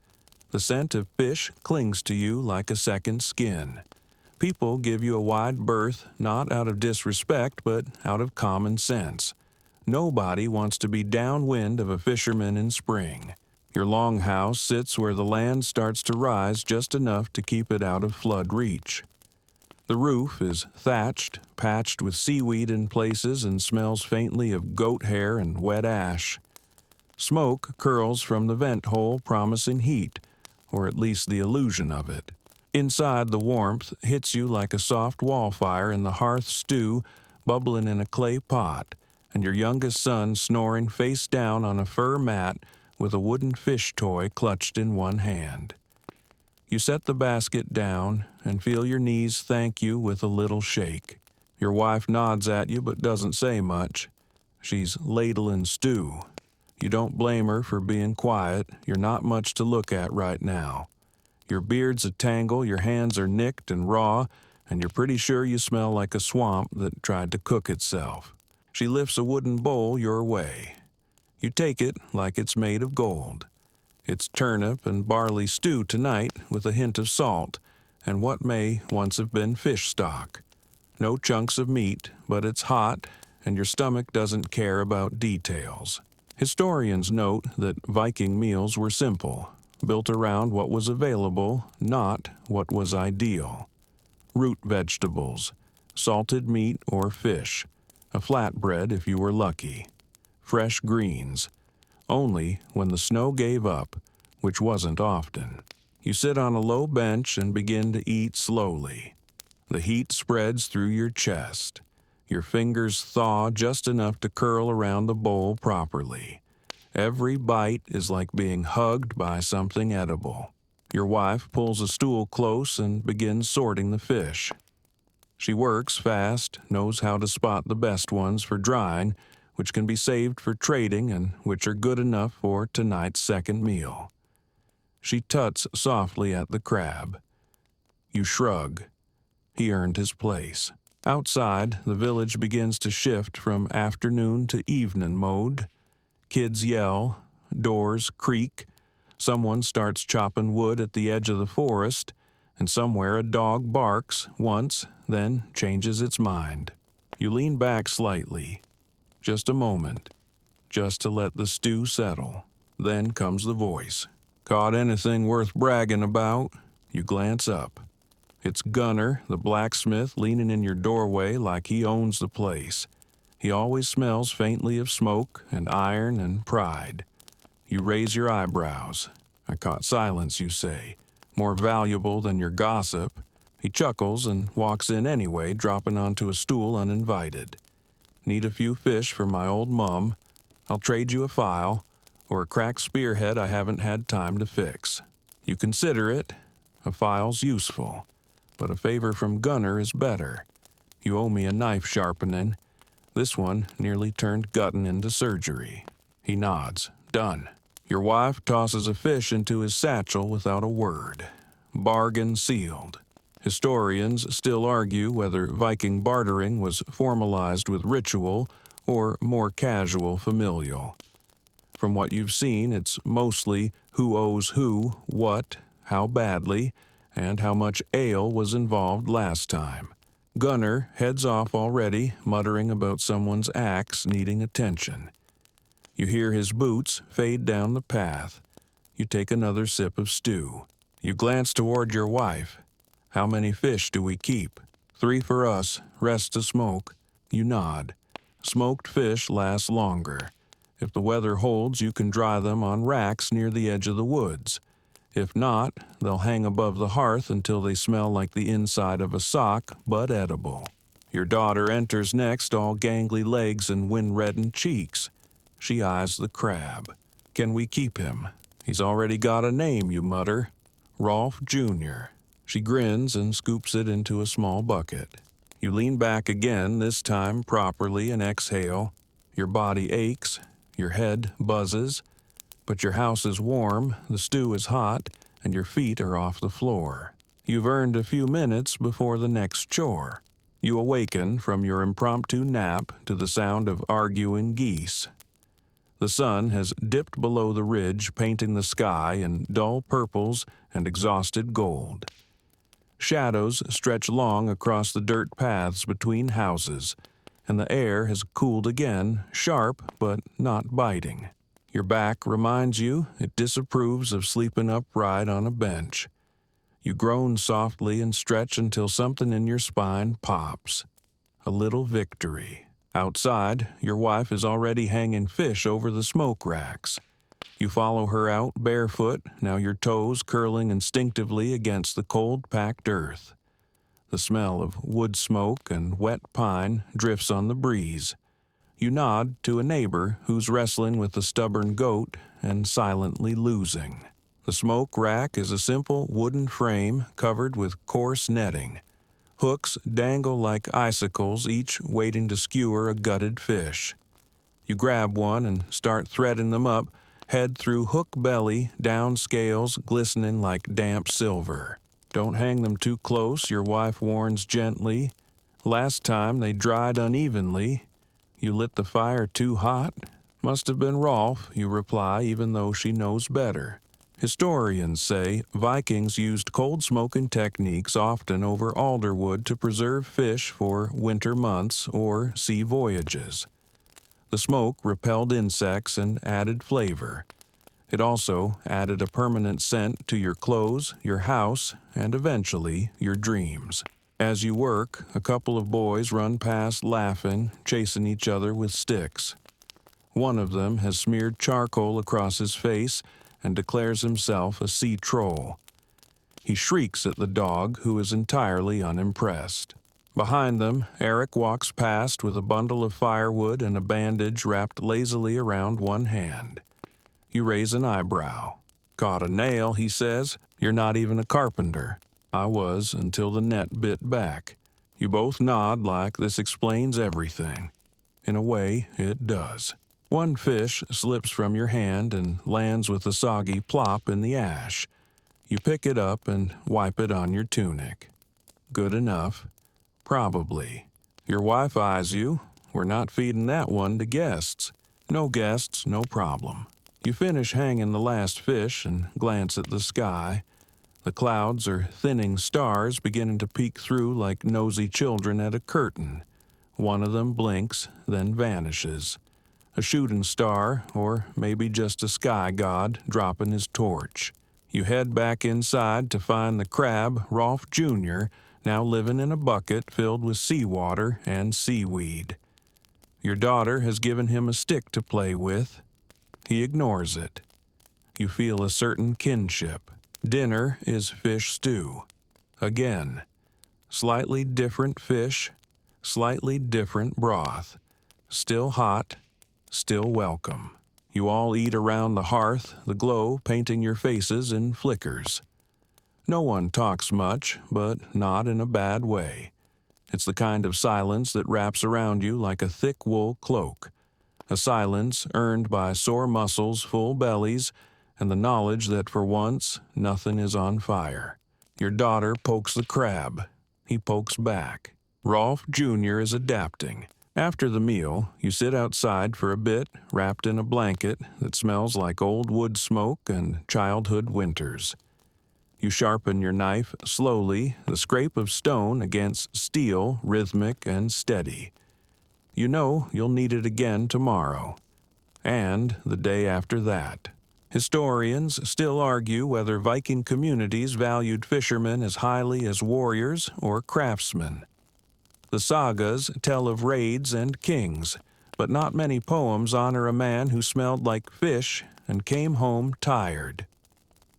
The scent of fish clings to you like a second skin. People give you a wide berth, not out of disrespect, but out of common sense. Nobody wants to be downwind of a fisherman in spring. Your longhouse sits where the land starts to rise just enough to keep it out of flood reach. The roof is thatched, patched with seaweed in places, and smells faintly of goat hair and wet ash. Smoke curls from the vent hole, promising heat, or at least the illusion of it. Inside, the warmth hits you like a soft wall fire in the hearth stew bubbling in a clay pot, and your youngest son snoring face down on a fur mat with a wooden fish toy clutched in one hand. You set the basket down and feel your knees thank you with a little shake. Your wife nods at you but doesn't say much. She's ladling stew. You don't blame her for being quiet. You're not much to look at right now. Your beard's a tangle, your hands are nicked and raw, and you're pretty sure you smell like a swamp that tried to cook itself. She lifts a wooden bowl your way. You take it like it's made of gold. It's turnip and barley stew tonight with a hint of salt, and what may once have been fish stock. No chunks of meat, but it's hot, and your stomach doesn't care about details. Historians note that Viking meals were simple, built around what was available, not what was ideal. Root vegetables, salted meat or fish, a flatbread if you were lucky, fresh greens, only when the snow gave up, which wasn't often. You sit on a low bench and begin to eat slowly. The heat spreads through your chest. Your fingers thaw just enough to curl around the bowl properly. Every bite is like being hugged by something edible. Your wife pulls a stool close and begins sorting the fish. She works fast, knows how to spot the best ones for drying, which can be saved for trading and which are good enough for tonight's second meal. She tuts softly at the crab. You shrug. He earned his place. Outside, the village begins to shift from afternoon to evening mode. Kids yell, doors creak, someone starts chopping wood at the edge of the forest, and somewhere a dog barks once, then changes its mind. You lean back slightly. Just a moment, just to let the stew settle. Then comes the voice. Caught anything worth bragging about? You glance up. It's Gunner, the blacksmith, leaning in your doorway like he owns the place. He always smells faintly of smoke and iron and pride. You raise your eyebrows. I caught silence, you say. More valuable than your gossip. He chuckles and walks in anyway, dropping onto a stool uninvited. Need a few fish for my old mum. I'll trade you a file, or a cracked spearhead I haven't had time to fix. You consider it. A file's useful, but a favor from Gunner is better. You owe me a knife sharpening. This one nearly turned gutting into surgery. He nods. Done. Your wife tosses a fish into his satchel without a word. Bargain sealed. Historians still argue whether Viking bartering was formalized with ritual or more casual familial. From what you've seen, it's mostly who owes who, what, how badly, and how much ale was involved last time. Gunner heads off already, muttering about someone's axe needing attention. You hear his boots fade down the path. You take another sip of stew. You glance toward your wife. How many fish do we keep? 3 for us, rest to smoke. You nod. Smoked fish last longer. If the weather holds, you can dry them on racks near the edge of the woods. If not, they'll hang above the hearth until they smell like the inside of a sock, but edible. Your daughter enters next, all gangly legs and wind-reddened cheeks. She eyes the crab. Can we keep him? He's already got a name, you mutter. Rolf Jr. She grins and scoops it into a small bucket. You lean back again, this time properly, and exhale. Your body aches, your head buzzes, but your house is warm, the stew is hot, and your feet are off the floor. You've earned a few minutes before the next chore. You awaken from your impromptu nap to the sound of arguing geese. The sun has dipped below the ridge, painting the sky in dull purples and exhausted gold. Shadows stretch long across the dirt paths between houses, and the air has cooled again, sharp but not biting. Your back reminds you it disapproves of sleeping upright on a bench. You groan softly and stretch until something in your spine pops. A little victory. Outside, your wife is already hanging fish over the smoke racks. You follow her out barefoot, now your toes curling instinctively against the cold, packed earth. The smell of wood smoke and wet pine drifts on the breeze. You nod to a neighbor who's wrestling with a stubborn goat and silently losing. The smoke rack is a simple wooden frame covered with coarse netting. Hooks dangle like icicles, each waiting to skewer a gutted fish. You grab one and start threading them up, head through hook belly, down scales glistening like damp silver. Don't hang them too close, your wife warns gently. Last time they dried unevenly. You lit the fire too hot? Must have been Rolf, you reply, even though she knows better. Historians say Vikings used cold smoking techniques often over alder wood to preserve fish for winter months or sea voyages. The smoke repelled insects and added flavor. It also added a permanent scent to your clothes, your house, and eventually your dreams. As you work, a couple of boys run past laughing, chasing each other with sticks. One of them has smeared charcoal across his face and declares himself a sea troll. He shrieks at the dog, who is entirely unimpressed. Behind them, Eric walks past with a bundle of firewood and a bandage wrapped lazily around one hand. You raise an eyebrow. Caught a nail, he says. You're not even a carpenter. I was until the net bit back. You both nod like this explains everything. In a way, it does. One fish slips from your hand and lands with a soggy plop in the ash. You pick it up and wipe it on your tunic. Good enough. Probably. Your wife eyes you. We're not feeding that one to guests. No guests, no problem. You finish hanging the last fish and glance at the sky. The clouds are thinning stars beginning to peek through like nosy children at a curtain. One of them blinks, then vanishes. A shooting star, or maybe just a sky god dropping his torch. You head back inside to find the crab, Rolf Jr., now living in a bucket filled with seawater and seaweed. Your daughter has given him a stick to play with. He ignores it. You feel a certain kinship. Dinner is fish stew. Again. Slightly different fish, slightly different broth. Still hot, still welcome. You all eat around the hearth, the glow painting your faces in flickers. No one talks much, but not in a bad way. It's the kind of silence that wraps around you like a thick wool cloak. A silence earned by sore muscles, full bellies, and the knowledge that for once, nothing is on fire. Your daughter pokes the crab. He pokes back. Rolf Jr. is adapting. After the meal, you sit outside for a bit, wrapped in a blanket that smells like old wood smoke and childhood winters. You sharpen your knife slowly, the scrape of stone against steel, rhythmic and steady. You know you'll need it again tomorrow, and the day after that. Historians still argue whether Viking communities valued fishermen as highly as warriors or craftsmen. The sagas tell of raids and kings, but not many poems honor a man who smelled like fish and came home tired.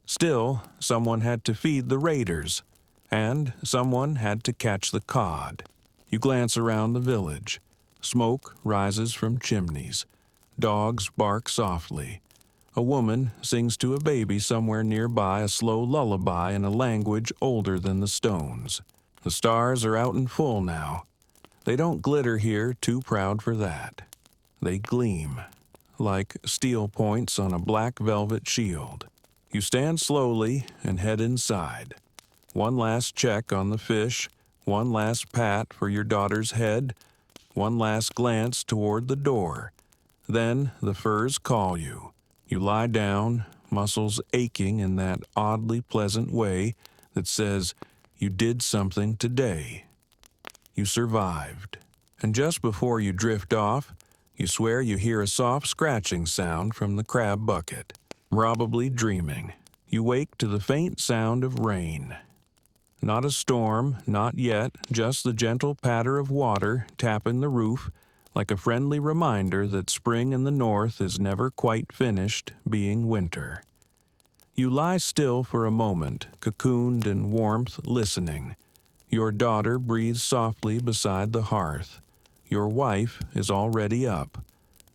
Still, someone had to feed the raiders, and someone had to catch the cod. You glance around the village. Smoke rises from chimneys. Dogs bark softly. A woman sings to a baby somewhere nearby a slow lullaby in a language older than the stones. The stars are out in full now. They don't glitter here, too proud for that. They gleam, like steel points on a black velvet shield. You stand slowly and head inside. One last check on the fish, one last pat for your daughter's head, one last glance toward the door. Then the furs call you. You lie down, muscles aching in that oddly pleasant way that says, you did something today. You survived. And just before you drift off, you swear you hear a soft scratching sound from the crab bucket. Probably dreaming. You wake to the faint sound of rain. Not a storm, not yet, just the gentle patter of water tapping the roof, like a friendly reminder that spring in the north is never quite finished being winter. You lie still for a moment, cocooned in warmth, listening. Your daughter breathes softly beside the hearth. Your wife is already up.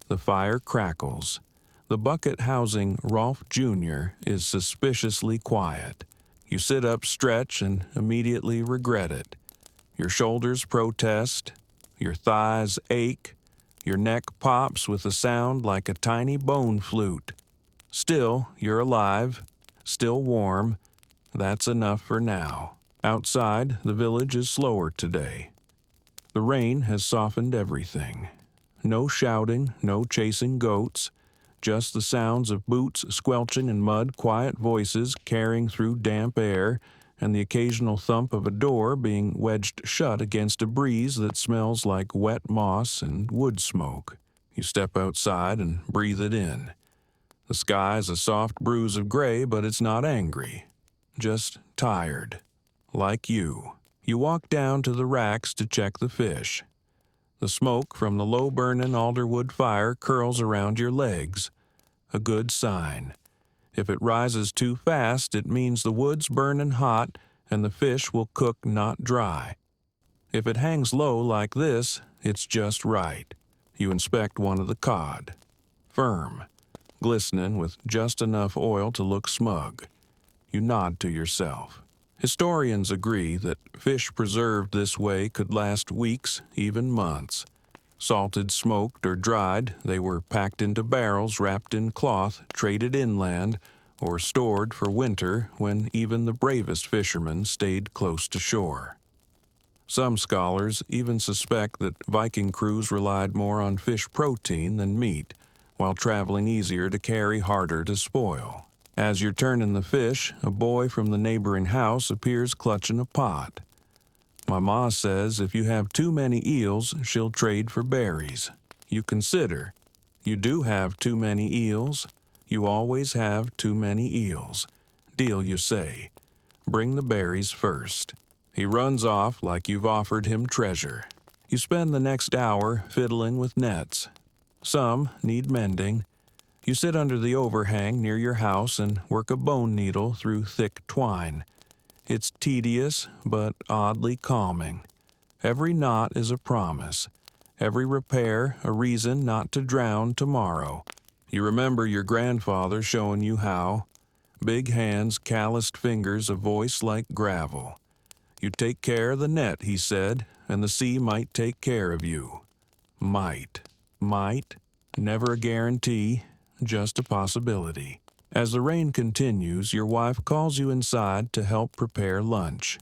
The fire crackles. The bucket housing Rolf Jr. is suspiciously quiet. You sit up, stretch, and immediately regret it. Your shoulders protest. Your thighs ache. Your neck pops with a sound like a tiny bone flute. Still, you're alive. Still warm. That's enough for now. Outside, the village is slower today. The rain has softened everything. No shouting, no chasing goats. Just the sounds of boots squelching in mud, quiet voices carrying through damp air, and the occasional thump of a door being wedged shut against a breeze that smells like wet moss and wood smoke. You step outside and breathe it in. The sky's a soft bruise of gray, but it's not angry. Just tired. Like you. You walk down to the racks to check the fish. The smoke from the low-burning alderwood fire curls around your legs. A good sign. If it rises too fast, it means the wood's burning hot and the fish will cook not dry. If it hangs low like this, it's just right. You inspect one of the cod. Firm. Glistening with just enough oil to look smug. You nod to yourself. Historians agree that fish preserved this way could last weeks, even months. Salted, smoked, or dried, they were packed into barrels wrapped in cloth, traded inland, or stored for winter when even the bravest fishermen stayed close to shore. Some scholars even suspect that Viking crews relied more on fish protein than meat, while traveling easier to carry, harder to spoil. As you're turning the fish, a boy from the neighboring house appears clutching a pot. My ma says if you have too many eels, she'll trade for berries. You consider. You do have too many eels. You always have too many eels. Deal, you say. Bring the berries first. He runs off like you've offered him treasure. You spend the next hour fiddling with nets. Some need mending. You sit under the overhang near your house and work a bone needle through thick twine. It's tedious, but oddly calming. Every knot is a promise. Every repair a reason not to drown tomorrow. You remember your grandfather showing you how. Big hands, calloused fingers, a voice like gravel. You take care of the net, he said, and the sea might take care of you. Might. Never a guarantee, just a possibility. As the rain continues, your wife calls you inside to help prepare lunch.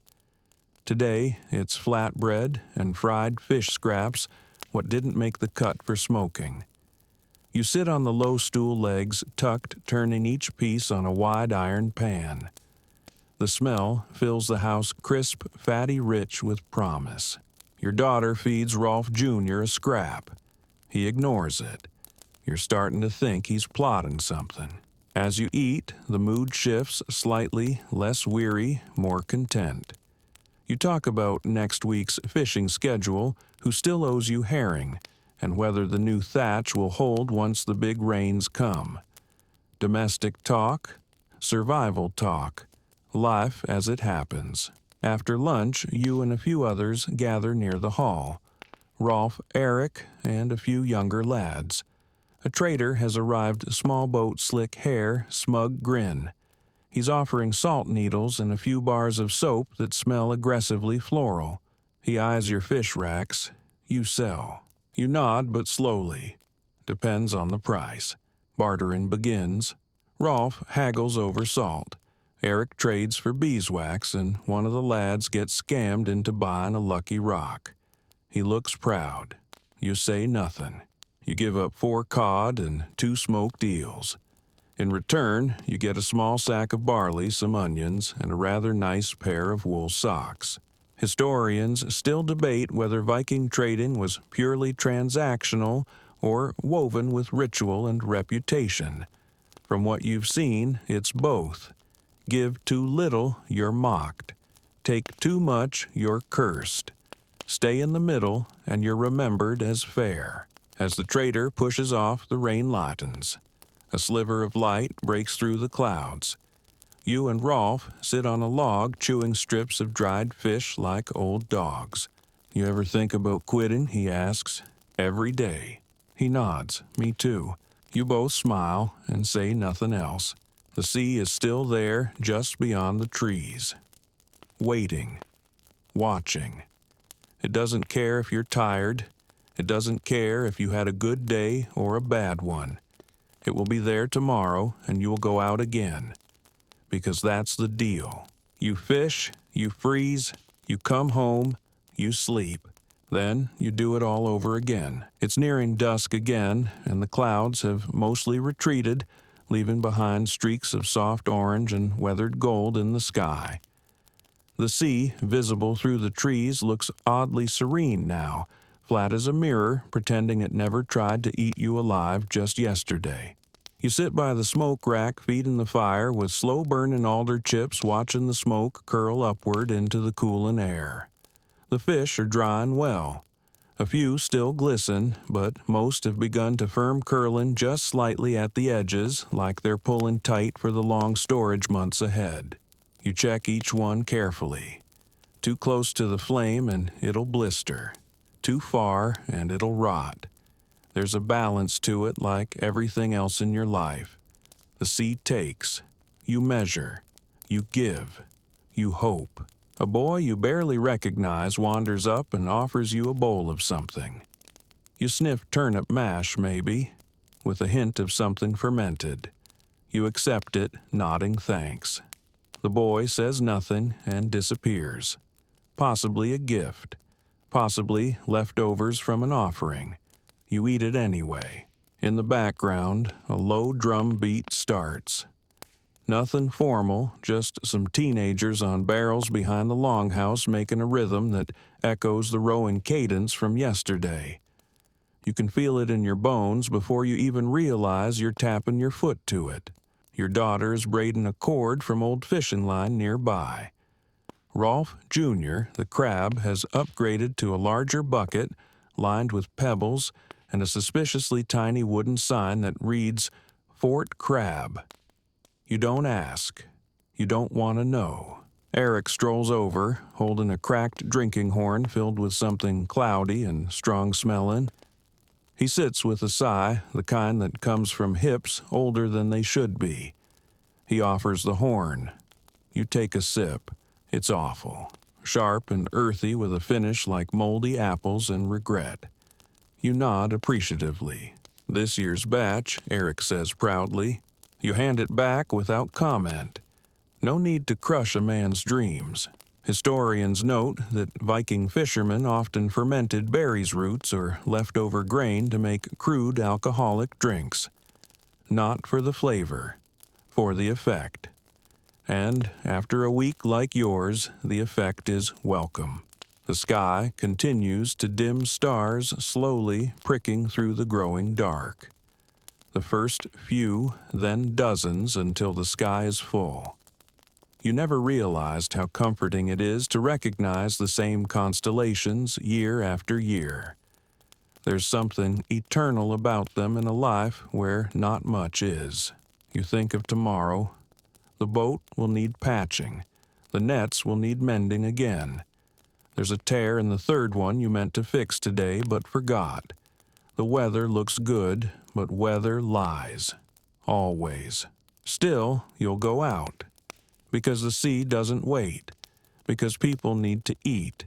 Today, it's flatbread and fried fish scraps, what didn't make the cut for smoking. You sit on the low stool legs, tucked, turning each piece on a wide iron pan. The smell fills the house crisp, fatty rich with promise. Your daughter feeds Rolf Jr. a scrap. He ignores it. You're starting to think he's plotting something. As you eat, the mood shifts slightly, less weary, more content. You talk about next week's fishing schedule, who still owes you herring, and whether the new thatch will hold once the big rains come. Domestic talk, survival talk, life as it happens. After lunch, you and a few others gather near the hall. Rolf, Eric, and a few younger lads. A trader has arrived, small boat, slick hair, smug grin. He's offering salt needles and a few bars of soap that smell aggressively floral. He eyes your fish racks. You sell. You nod, but slowly. Depends on the price. Bartering begins. Rolf haggles over salt. Eric trades for beeswax, and one of the lads gets scammed into buying a lucky rock. He looks proud. You say nothing. You give up 4 cod and 2 smoked eels. In return, you get a small sack of barley, some onions, and a rather nice pair of wool socks. Historians still debate whether Viking trading was purely transactional or woven with ritual and reputation. From what you've seen, it's both. Give too little, you're mocked. Take too much, you're cursed. Stay in the middle, and you're remembered as fair. As the trader pushes off, the rain lightens. A sliver of light breaks through the clouds. You and Rolf sit on a log chewing strips of dried fish like old dogs. You ever think about quitting, he asks. Every day. He nods. Me too. You both smile and say nothing else. The sea is still there, just beyond the trees. Waiting. Watching. It doesn't care if you're tired. It doesn't care if you had a good day or a bad one. It will be there tomorrow, and you will go out again. Because that's the deal. You fish, you freeze, you come home, you sleep. Then you do it all over again. It's nearing dusk again, and the clouds have mostly retreated, leaving behind streaks of soft orange and weathered gold in the sky. The sea, visible through the trees, looks oddly serene now, flat as a mirror, pretending it never tried to eat you alive just yesterday. You sit by the smoke rack, feeding the fire with slow-burning alder chips, watching the smoke curl upward into the cooling air. The fish are drying well. A few still glisten, but most have begun to firm curling just slightly at the edges, like they're pulling tight for the long storage months ahead. You check each one carefully. Too close to the flame and it'll blister. Too far and it'll rot. There's a balance to it like everything else in your life. The sea takes. You measure. You give. You hope. A boy you barely recognize wanders up and offers you a bowl of something. You sniff turnip mash, maybe, with a hint of something fermented. You accept it, nodding thanks. The boy says nothing and disappears. Possibly a gift. Possibly leftovers from an offering. You eat it anyway. In the background, a low drum beat starts. Nothing formal, just some teenagers on barrels behind the longhouse making a rhythm that echoes the rowing cadence from yesterday. You can feel it in your bones before you even realize you're tapping your foot to it. Your daughter is braiding a cord from old fishing line nearby. Rolf Jr., the crab, has upgraded to a larger bucket lined with pebbles and a suspiciously tiny wooden sign that reads, Fort Crab. You don't ask. You don't want to know. Eric strolls over, holding a cracked drinking horn filled with something cloudy and strong-smelling. He sits with a sigh, the kind that comes from hips older than they should be. He offers the horn. You take a sip. It's awful. Sharp and earthy with a finish like moldy apples and regret. You nod appreciatively. This year's batch, Eric says proudly. You hand it back without comment. No need to crush a man's dreams. Historians note that Viking fishermen often fermented berries roots or leftover grain to make crude alcoholic drinks. Not for the flavor, for the effect. And after a week like yours, the effect is welcome. The sky continues to dim, stars slowly pricking through the growing dark. The first few, then dozens until the sky is full. You never realized how comforting it is to recognize the same constellations year after year. There's something eternal about them in a life where not much is. You think of tomorrow. The boat will need patching. The nets will need mending again. There's a tear in the third one you meant to fix today but forgot. The weather looks good, but weather lies. Always. Still, you'll go out. Because the sea doesn't wait. Because people need to eat.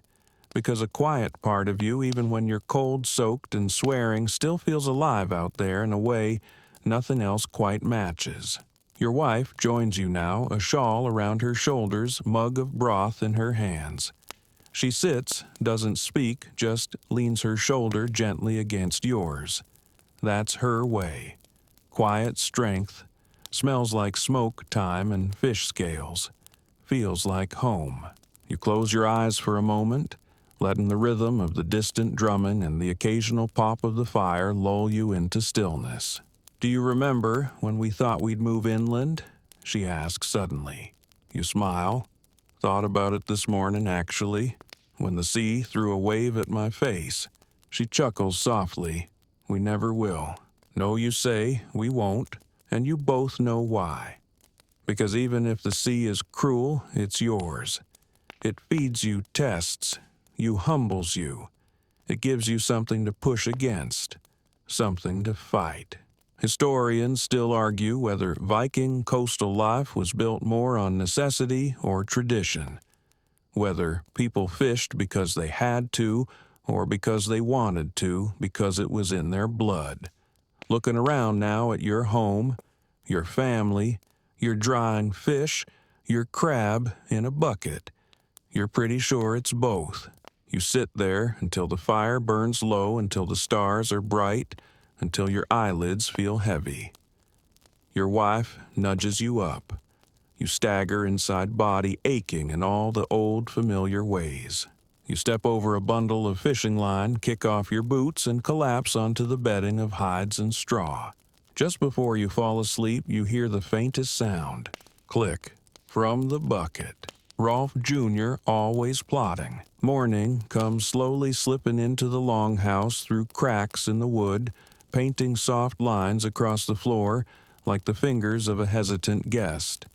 Because a quiet part of you, even when you're cold-soaked and swearing, still feels alive out there in a way nothing else quite matches. Your wife joins you now, a shawl around her shoulders, mug of broth in her hands. She sits, doesn't speak, just leans her shoulder gently against yours. That's her way. Quiet strength. Smells like smoke time and fish scales. Feels like home. You close your eyes for a moment, letting the rhythm of the distant drumming and the occasional pop of the fire lull you into stillness. "Do you remember when we thought we'd move inland?" she asks suddenly. You smile. "Thought about it this morning, actually, when the sea threw a wave at my face." She chuckles softly. "We never will." "No," you say, "we won't." And you both know why. Because even if the sea is cruel, it's yours. It feeds you tests. You humbles you. It gives you something to push against. Something to fight. Historians still argue whether Viking coastal life was built more on necessity or tradition. Whether people fished because they had to or because they wanted to, because it was in their blood. Looking around now at your home, your family, your drying fish, your crab in a bucket, you're pretty sure it's both. You sit there until the fire burns low, until the stars are bright, until your eyelids feel heavy. Your wife nudges you up. You stagger inside body aching in all the old familiar ways. You step over a bundle of fishing line, kick off your boots, and collapse onto the bedding of hides and straw. Just before you fall asleep, you hear the faintest sound. Click. From the bucket. Rolf Jr. always plotting. Morning comes slowly slipping into the longhouse through cracks in the wood, painting soft lines across the floor like the fingers of a hesitant guest.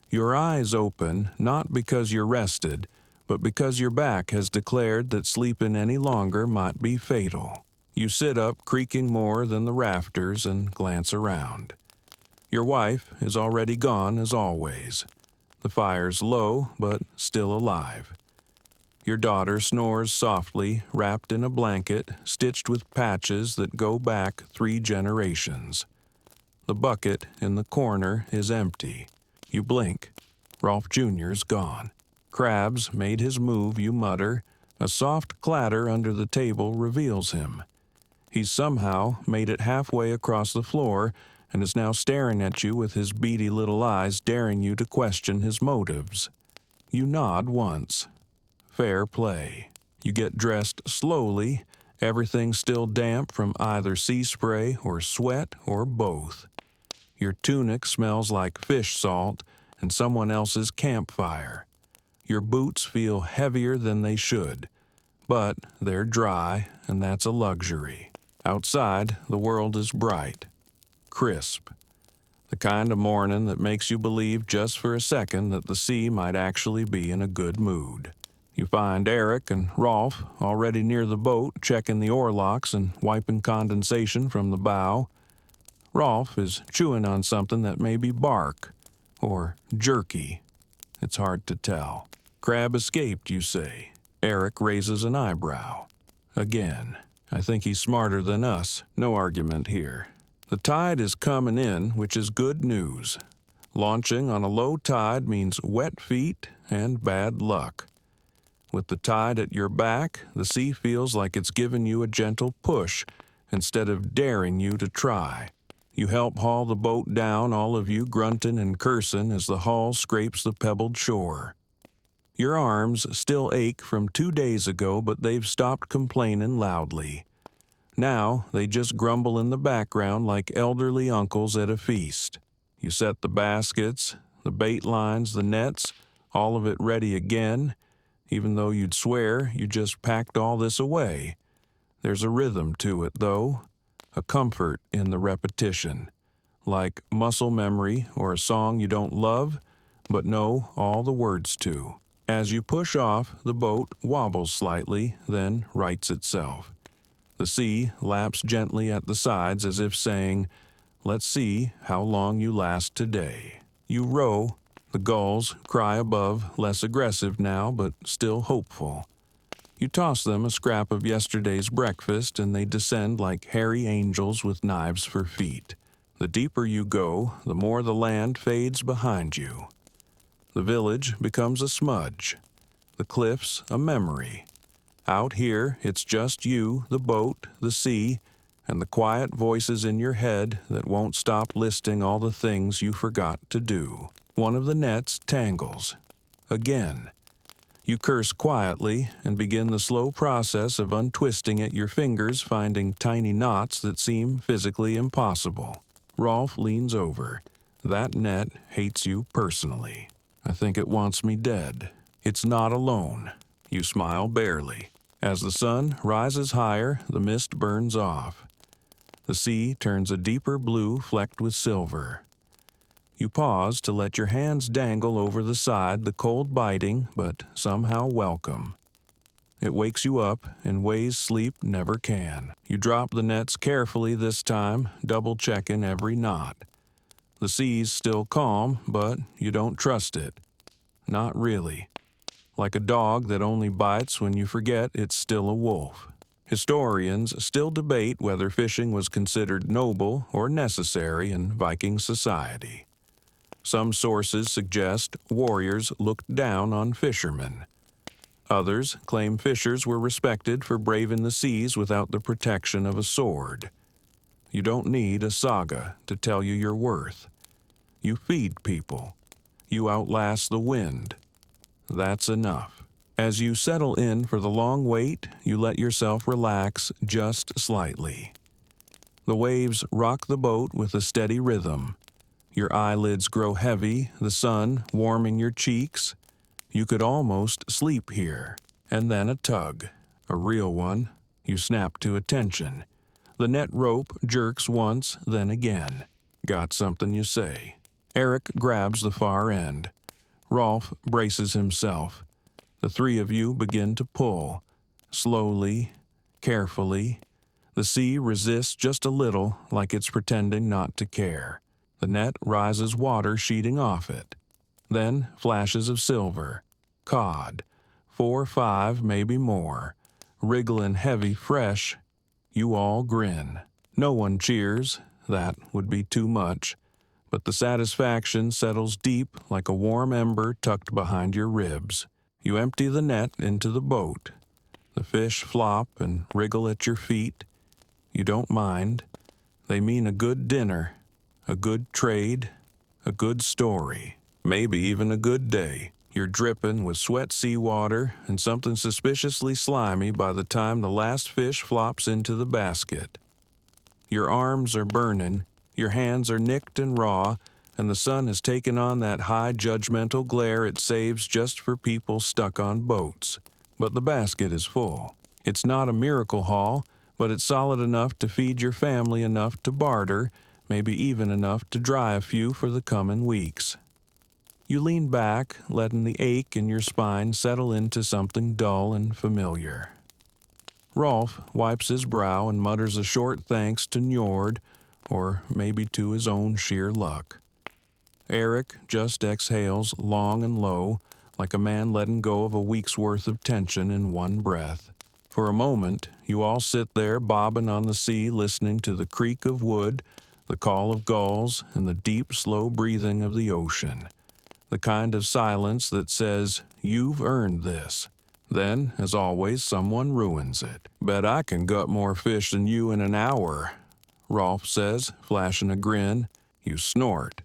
Your eyes open, not because you're rested, but because your back has declared that sleeping any longer might be fatal. You sit up, creaking more than the rafters, and glance around. Your wife is already gone as always. The fire's low, but still alive. Your daughter snores softly, wrapped in a blanket, stitched with patches that go back 3 generations. The bucket in the corner is empty. You blink. Rolf Jr.'s gone. Krabs made his move, you mutter. A soft clatter under the table reveals him. He's somehow made it halfway across the floor and is now staring at you with his beady little eyes, daring you to question his motives. You nod once. Fair play. You get dressed slowly, everything still damp from either sea spray or sweat or both. Your tunic smells like fish salt and someone else's campfire. Your boots feel heavier than they should, but they're dry, and that's a luxury. Outside, the world is bright, crisp, the kind of morning that makes you believe just for a second that the sea might actually be in a good mood. You find Eric and Rolf already near the boat, checking the oar locks and wiping condensation from the bow. Rolf is chewing on something that may be bark or jerky. It's hard to tell. Crab escaped, you say. Eric raises an eyebrow. Again, I think he's smarter than us. No argument here. The tide is coming in, which is good news. Launching on a low tide means wet feet and bad luck. With the tide at your back, the sea feels like it's giving you a gentle push instead of daring you to try. You help haul the boat down, all of you grunting and cursing as the hull scrapes the pebbled shore. Your arms still ache from 2 days ago, but they've stopped complaining loudly. Now they just grumble in the background like elderly uncles at a feast. You set the baskets, the bait lines, the nets, all of it ready again, even though you'd swear you just packed all this away. There's a rhythm to it, though, a comfort in the repetition, like muscle memory or a song you don't love, but know all the words to. As you push off, the boat wobbles slightly, then rights itself. The sea laps gently at the sides as if saying, "Let's see how long you last today." You row. The gulls cry above, less aggressive now, but still hopeful. You toss them a scrap of yesterday's breakfast, and they descend like hairy angels with knives for feet. The deeper you go, the more the land fades behind you. The village becomes a smudge, the cliffs a memory. Out here, it's just you, the boat, the sea, and the quiet voices in your head that won't stop listing all the things you forgot to do. One of the nets tangles. Again. You curse quietly and begin the slow process of untwisting it, your fingers finding tiny knots that seem physically impossible. Rolf leans over. That net hates you personally. I think it wants me dead. It's not alone. You smile barely. As the sun rises higher, the mist burns off. The sea turns a deeper blue flecked with silver. You pause to let your hands dangle over the side, the cold biting, but somehow welcome. It wakes you up in ways sleep never can. You drop the nets carefully this time, double-checking every knot. The sea's still calm, but you don't trust it. Not really. Like a dog that only bites when you forget it's still a wolf. Historians still debate whether fishing was considered noble or necessary in Viking society. Some sources suggest warriors looked down on fishermen. Others claim fishers were respected for braving the seas without the protection of a sword. You don't need a saga to tell you your worth. You feed people. You outlast the wind. That's enough. As you settle in for the long wait, you let yourself relax just slightly. The waves rock the boat with a steady rhythm. Your eyelids grow heavy, the sun warming your cheeks. You could almost sleep here. And then a tug, a real one. You snap to attention. The net rope jerks once, then again. Got something, you say. Eric grabs the far end. Rolf braces himself. The three of you begin to pull. Slowly, carefully. The sea resists just a little, like it's pretending not to care. The net rises, water sheeting off it. Then flashes of silver. Cod. 4 or 5, maybe more. Wriggling heavy, fresh. You all grin. No one cheers. That would be too much. But the satisfaction settles deep like a warm ember tucked behind your ribs. You empty the net into the boat. The fish flop and wriggle at your feet. You don't mind. They mean a good dinner. A good trade, a good story, maybe even a good day. You're dripping with sweat seawater and something suspiciously slimy by the time the last fish flops into the basket. Your arms are burning, your hands are nicked and raw, and the sun has taken on that high judgmental glare it saves just for people stuck on boats. But the basket is full. It's not a miracle haul, but it's solid enough to feed your family, enough to barter, maybe even enough to dry a few for the coming weeks. You lean back, letting the ache in your spine settle into something dull and familiar. Rolf wipes his brow and mutters a short thanks to Njord, or maybe to his own sheer luck. Eric just exhales long and low, like a man letting go of a week's worth of tension in one breath. For a moment, you all sit there bobbing on the sea, listening to the creak of wood, the call of gulls, and the deep, slow breathing of the ocean. The kind of silence that says, "You've earned this." Then, as always, someone ruins it. "Bet I can gut more fish than you in an hour," Rolf says, flashing a grin. You snort.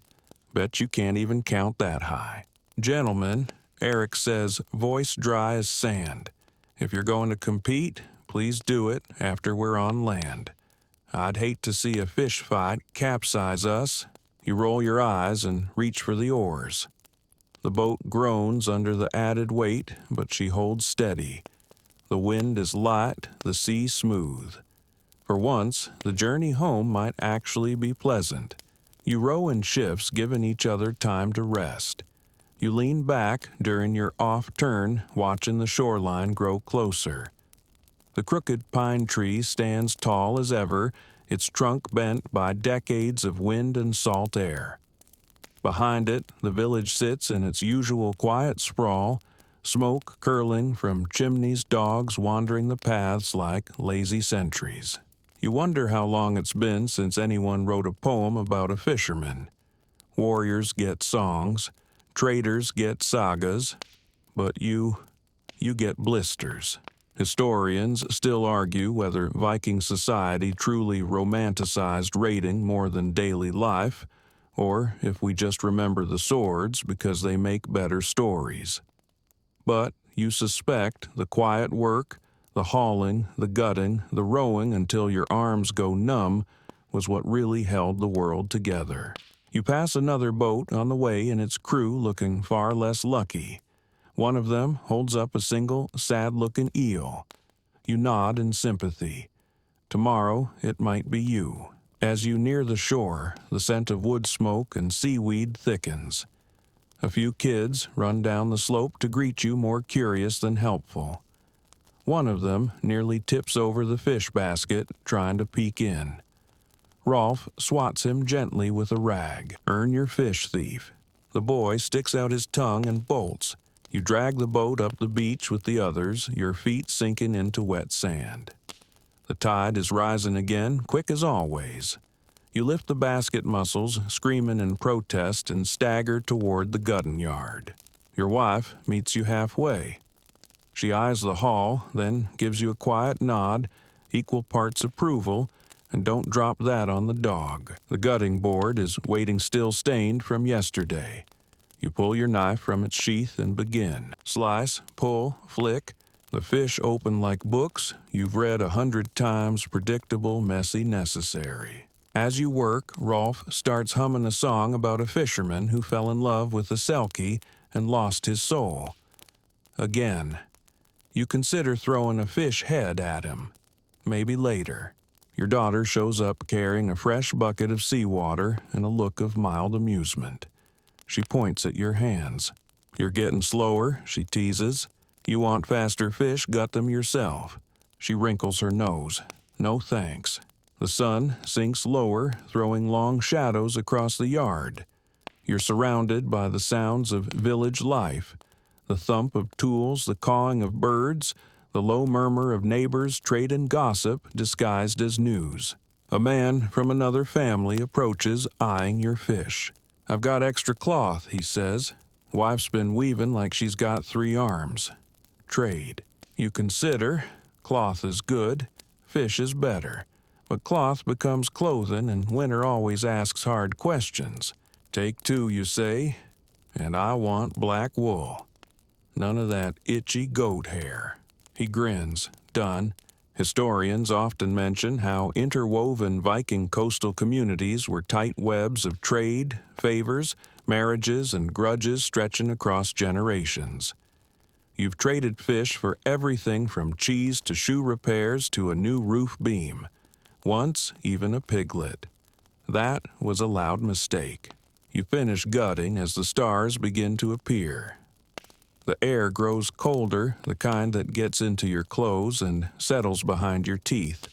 "Bet you can't even count that high." "Gentlemen," Eric says, voice dry as sand, "if you're going to compete, please do it after we're on land. I'd hate to see a fish fight capsize us." You roll your eyes and reach for the oars. The boat groans under the added weight, but she holds steady. The wind is light, the sea smooth. For once, the journey home might actually be pleasant. You row in shifts, giving each other time to rest. You lean back during your off turn, watching the shoreline grow closer. The crooked pine tree stands tall as ever, its trunk bent by decades of wind and salt air. Behind it, the village sits in its usual quiet sprawl, smoke curling from chimneys, dogs wandering the paths like lazy sentries. You wonder how long it's been since anyone wrote a poem about a fisherman. Warriors get songs, traders get sagas, but you get blisters. Historians still argue whether Viking society truly romanticized raiding more than daily life, or if we just remember the swords because they make better stories. But you suspect the quiet work, the hauling, the gutting, the rowing until your arms go numb was what really held the world together. You pass another boat on the way and its crew looking far less lucky. One of them holds up a single, sad-looking eel. You nod in sympathy. Tomorrow it might be you. As you near the shore, the scent of wood smoke and seaweed thickens. A few kids run down the slope to greet you, more curious than helpful. One of them nearly tips over the fish basket, trying to peek in. Rolf swats him gently with a rag. "Earn your fish, thief." The boy sticks out his tongue and bolts. You drag the boat up the beach with the others, your feet sinking into wet sand. The tide is rising again, quick as always. You lift the basket muscles, screaming in protest, and stagger toward the gutting yard. Your wife meets you halfway. She eyes the haul, then gives you a quiet nod, equal parts approval, and don't drop that on the dog. The gutting board is waiting still stained from yesterday. You pull your knife from its sheath and begin. Slice, pull, flick. The fish open like books you've read 100 times, predictable, messy, necessary. As you work, Rolf starts humming a song about a fisherman who fell in love with a selkie and lost his soul. Again, you consider throwing a fish head at him. Maybe later. Your daughter shows up carrying a fresh bucket of seawater and a look of mild amusement. She points at your hands. "You're getting slower," she teases. "You want faster fish, gut them yourself." She wrinkles her nose. "No thanks." The sun sinks lower, throwing long shadows across the yard. You're surrounded by the sounds of village life, the thump of tools, the cawing of birds, the low murmur of neighbors trading gossip disguised as news. A man from another family approaches, eyeing your fish. "I've got extra cloth," he says. "Wife's been weaving like she's got 3 arms." Trade. You consider, cloth is good, fish is better. But cloth becomes clothing, and winter always asks hard questions. "Take 2, you say, and I want black wool. None of that itchy goat hair." He grins. Done. Historians often mention how interwoven Viking coastal communities were tight webs of trade, favors, marriages, and grudges stretching across generations. You've traded fish for everything from cheese to shoe repairs to a new roof beam. Once, even a piglet. That was a loud mistake. You finish gutting as the stars begin to appear. The air grows colder, the kind that gets into your clothes and settles behind your teeth.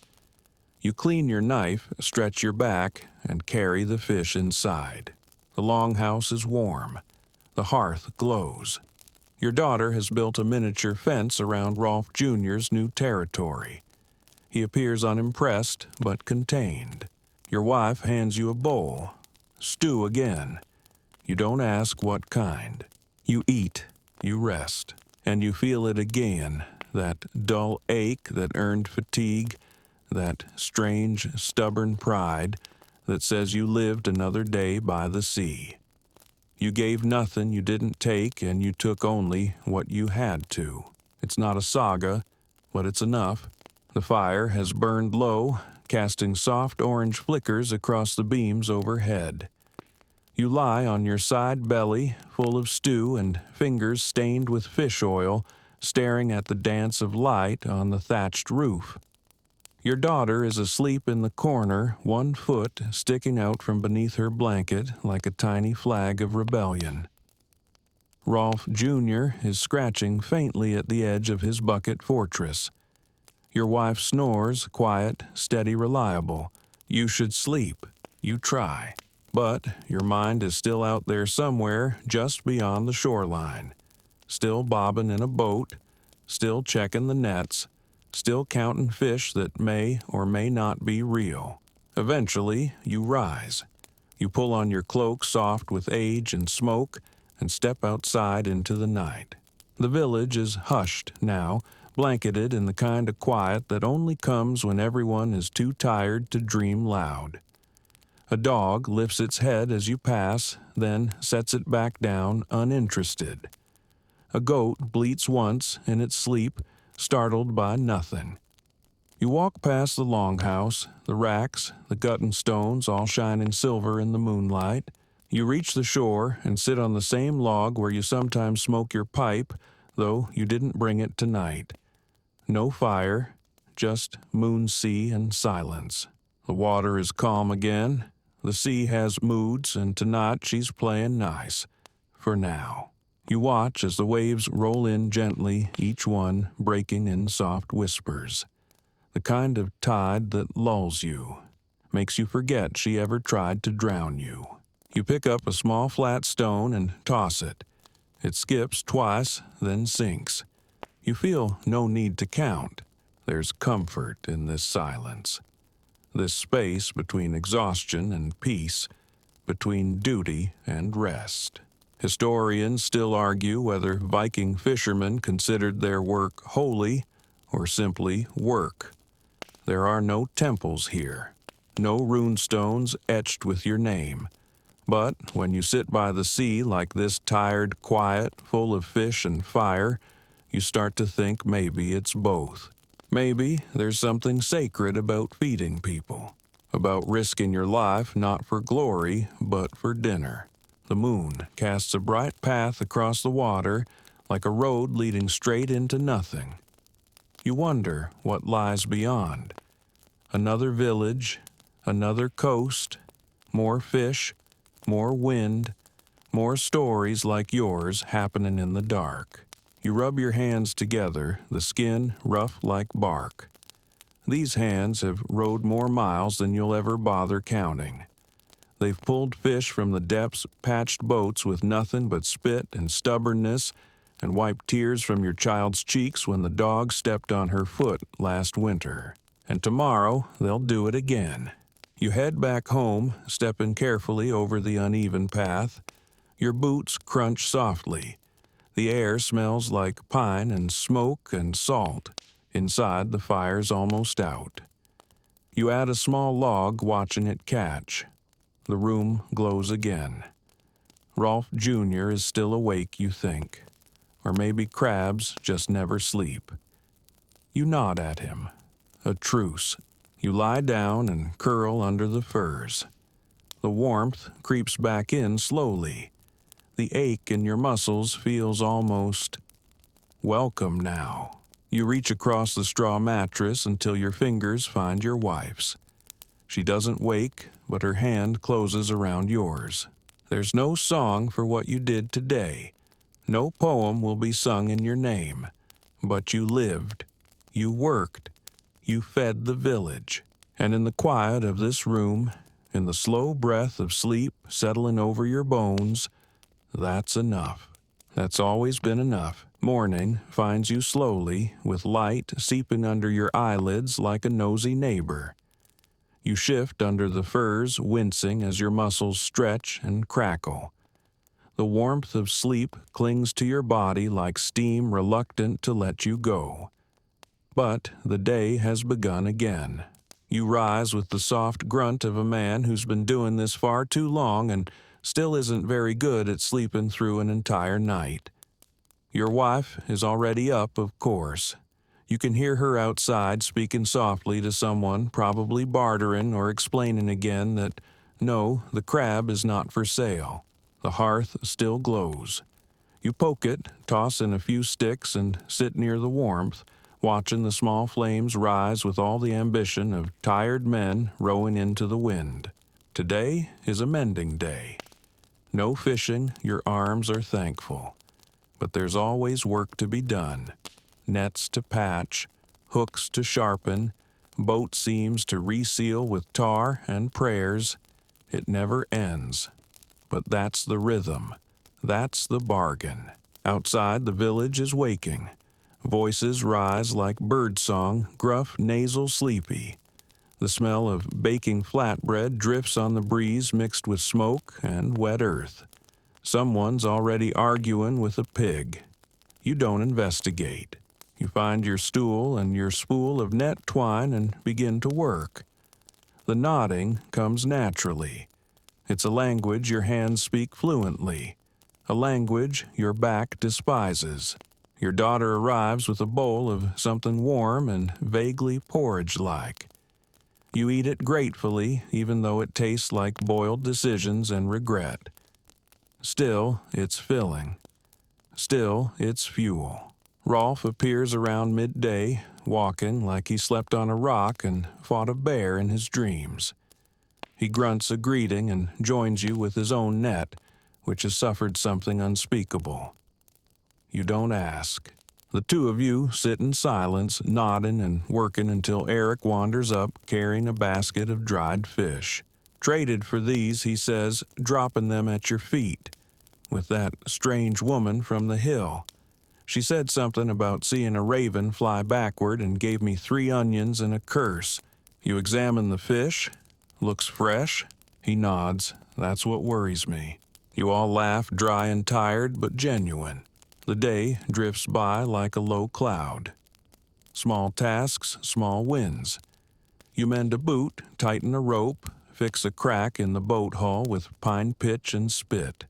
You clean your knife, stretch your back, and carry the fish inside. The longhouse is warm. The hearth glows. Your daughter has built a miniature fence around Rolf Jr.'s new territory. He appears unimpressed, but contained. Your wife hands you a bowl. Stew again. You don't ask what kind. You eat. You rest, and you feel it again, that dull ache that earned fatigue, that strange, stubborn pride that says you lived another day by the sea. You gave nothing you didn't take, and you took only what you had to. It's not a saga, but it's enough. The fire has burned low, casting soft orange flickers across the beams overhead. You lie on your side belly, full of stew and fingers stained with fish oil, staring at the dance of light on the thatched roof. Your daughter is asleep in the corner, one foot sticking out from beneath her blanket like a tiny flag of rebellion. Rolf Jr. is scratching faintly at the edge of his bucket fortress. Your wife snores, quiet, steady, reliable. You should sleep. You try. But your mind is still out there somewhere just beyond the shoreline. Still bobbing in a boat, still checking the nets, still counting fish that may or may not be real. Eventually, you rise. You pull on your cloak soft with age and smoke and step outside into the night. The village is hushed now, blanketed in the kind of quiet that only comes when everyone is too tired to dream loud. A dog lifts its head as you pass, then sets it back down uninterested. A goat bleats once in its sleep, startled by nothing. You walk past the longhouse, the racks, the gut stones all shining silver in the moonlight. You reach the shore and sit on the same log where you sometimes smoke your pipe, though you didn't bring it tonight. No fire, just moon, sea, and silence. The water is calm again. The sea has moods, and tonight she's playing nice. For now. You watch as the waves roll in gently, each one breaking in soft whispers. The kind of tide that lulls you, makes you forget she ever tried to drown you. You pick up a small flat stone and toss it. It skips twice, then sinks. You feel no need to count. There's comfort in this silence. This space between exhaustion and peace, between duty and rest. Historians still argue whether Viking fishermen considered their work holy or simply work. There are no temples here, no rune stones etched with your name. But when you sit by the sea like this, tired, quiet, full of fish and fire, you start to think maybe it's both. Maybe there's something sacred about feeding people, about risking your life not for glory, but for dinner. The moon casts a bright path across the water like a road leading straight into nothing. You wonder what lies beyond. Another village, another coast, more fish, more wind, more stories like yours happening in the dark. You rub your hands together, the skin rough like bark. These hands have rowed more miles than you'll ever bother counting. They've pulled fish from the depths, patched boats with nothing but spit and stubbornness, and wiped tears from your child's cheeks when the dog stepped on her foot last winter. And tomorrow they'll do it again. You head back home, stepping carefully over the uneven path. Your boots crunch softly. The air smells like pine and smoke and salt. Inside, the fire's almost out. You add a small log, watching it catch. The room glows again. Rolf Jr. is still awake, you think. Or maybe crabs just never sleep. You nod at him. A truce. You lie down and curl under the furs. The warmth creeps back in slowly. The ache in your muscles feels almost welcome now. You reach across the straw mattress until your fingers find your wife's. She doesn't wake, but her hand closes around yours. There's no song for what you did today. No poem will be sung in your name. But you lived. You worked. You fed the village. And in the quiet of this room, in the slow breath of sleep settling over your bones, that's enough. That's always been enough. Morning finds you slowly, with light seeping under your eyelids like a nosy neighbor. You shift under the furs, wincing as your muscles stretch and crackle. The warmth of sleep clings to your body like steam reluctant to let you go. But the day has begun again. You rise with the soft grunt of a man who's been doing this far too long and still isn't very good at sleeping through an entire night. Your wife is already up, of course. You can hear her outside speaking softly to someone, probably bartering or explaining again that, no, the crab is not for sale. The hearth still glows. You poke it, toss in a few sticks, and sit near the warmth, watching the small flames rise with all the ambition of tired men rowing into the wind. Today is a mending day. No fishing, your arms are thankful. But there's always work to be done. Nets to patch, hooks to sharpen, boat seams to reseal with tar and prayers. It never ends. But that's the rhythm. That's the bargain. Outside, the village is waking. Voices rise like birdsong, gruff, nasal, sleepy. The smell of baking flatbread drifts on the breeze mixed with smoke and wet earth. Someone's already arguing with a pig. You don't investigate. You find your stool and your spool of net twine and begin to work. The nodding comes naturally. It's a language your hands speak fluently, a language your back despises. Your daughter arrives with a bowl of something warm and vaguely porridge-like. You eat it gratefully, even though it tastes like boiled decisions and regret. Still, it's filling. Still, it's fuel. Rolf appears around midday, walking like he slept on a rock and fought a bear in his dreams. He grunts a greeting and joins you with his own net, which has suffered something unspeakable. You don't ask. The two of you sit in silence, nodding and working until Eric wanders up carrying a basket of dried fish. Traded for these, he says, dropping them at your feet. With that strange woman from the hill. She said something about seeing a raven fly backward and gave me 3 onions and a curse. You examine the fish. Looks fresh. He nods. That's what worries me. You all laugh, dry and tired, but genuine. The day drifts by like a low cloud. Small tasks, small wins. You mend a boot, tighten a rope, fix a crack in the boat hull with pine pitch and spit.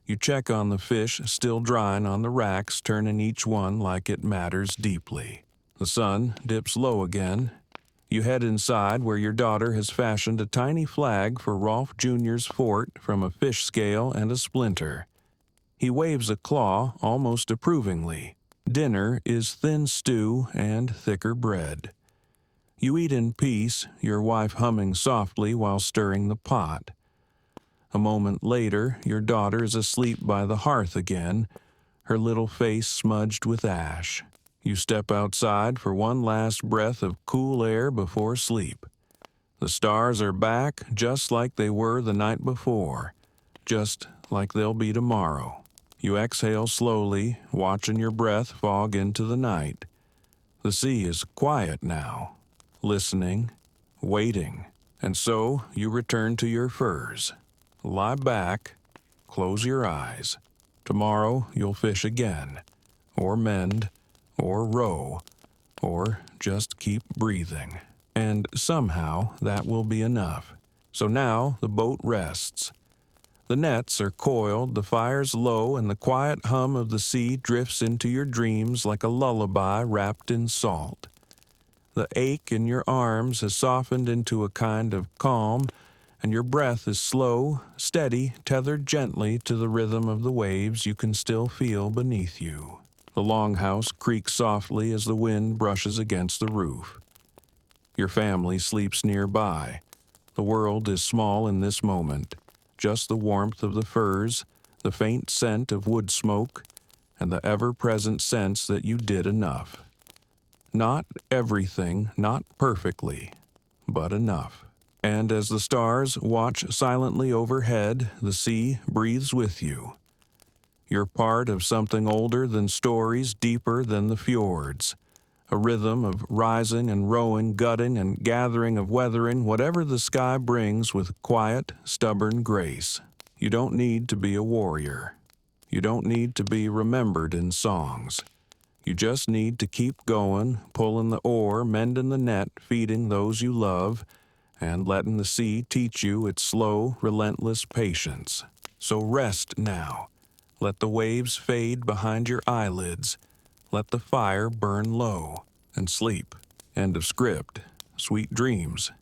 You check on the fish still drying on the racks, turning each one like it matters deeply. The sun dips low again. You head inside where your daughter has fashioned a tiny flag for Rolf Jr.'s fort from a fish scale and a splinter. He waves a claw almost approvingly. Dinner is thin stew and thicker bread. You eat in peace, your wife humming softly while stirring the pot. A moment later, your daughter is asleep by the hearth again, her little face smudged with ash. You step outside for one last breath of cool air before sleep. The stars are back just like they were the night before, just like they'll be tomorrow. You exhale slowly, watching your breath fog into the night. The sea is quiet now, listening, waiting, and so you return to your furs. Lie back, close your eyes. Tomorrow you'll fish again, or mend, or row, or just keep breathing. And somehow that will be enough. So now the boat rests. The nets are coiled, the fire's low, and the quiet hum of the sea drifts into your dreams like a lullaby wrapped in salt. The ache in your arms has softened into a kind of calm, and your breath is slow, steady, tethered gently to the rhythm of the waves you can still feel beneath you. The longhouse creaks softly as the wind brushes against the roof. Your family sleeps nearby. The world is small in this moment. Just the warmth of the furs, the faint scent of wood smoke, and the ever-present sense that you did enough. Not everything, not perfectly, but enough. And as the stars watch silently overhead, the sea breathes with you. You're part of something older than stories, deeper than the fjords. A rhythm of rising and rowing, gutting and gathering of weathering whatever the sky brings with quiet, stubborn grace. You don't need to be a warrior. You don't need to be remembered in songs. You just need to keep going, pulling the oar, mending the net, feeding those you love, and letting the sea teach you its slow, relentless patience. So rest now. Let the waves fade behind your eyelids. Let the fire burn low, and sleep. End of script. Sweet dreams.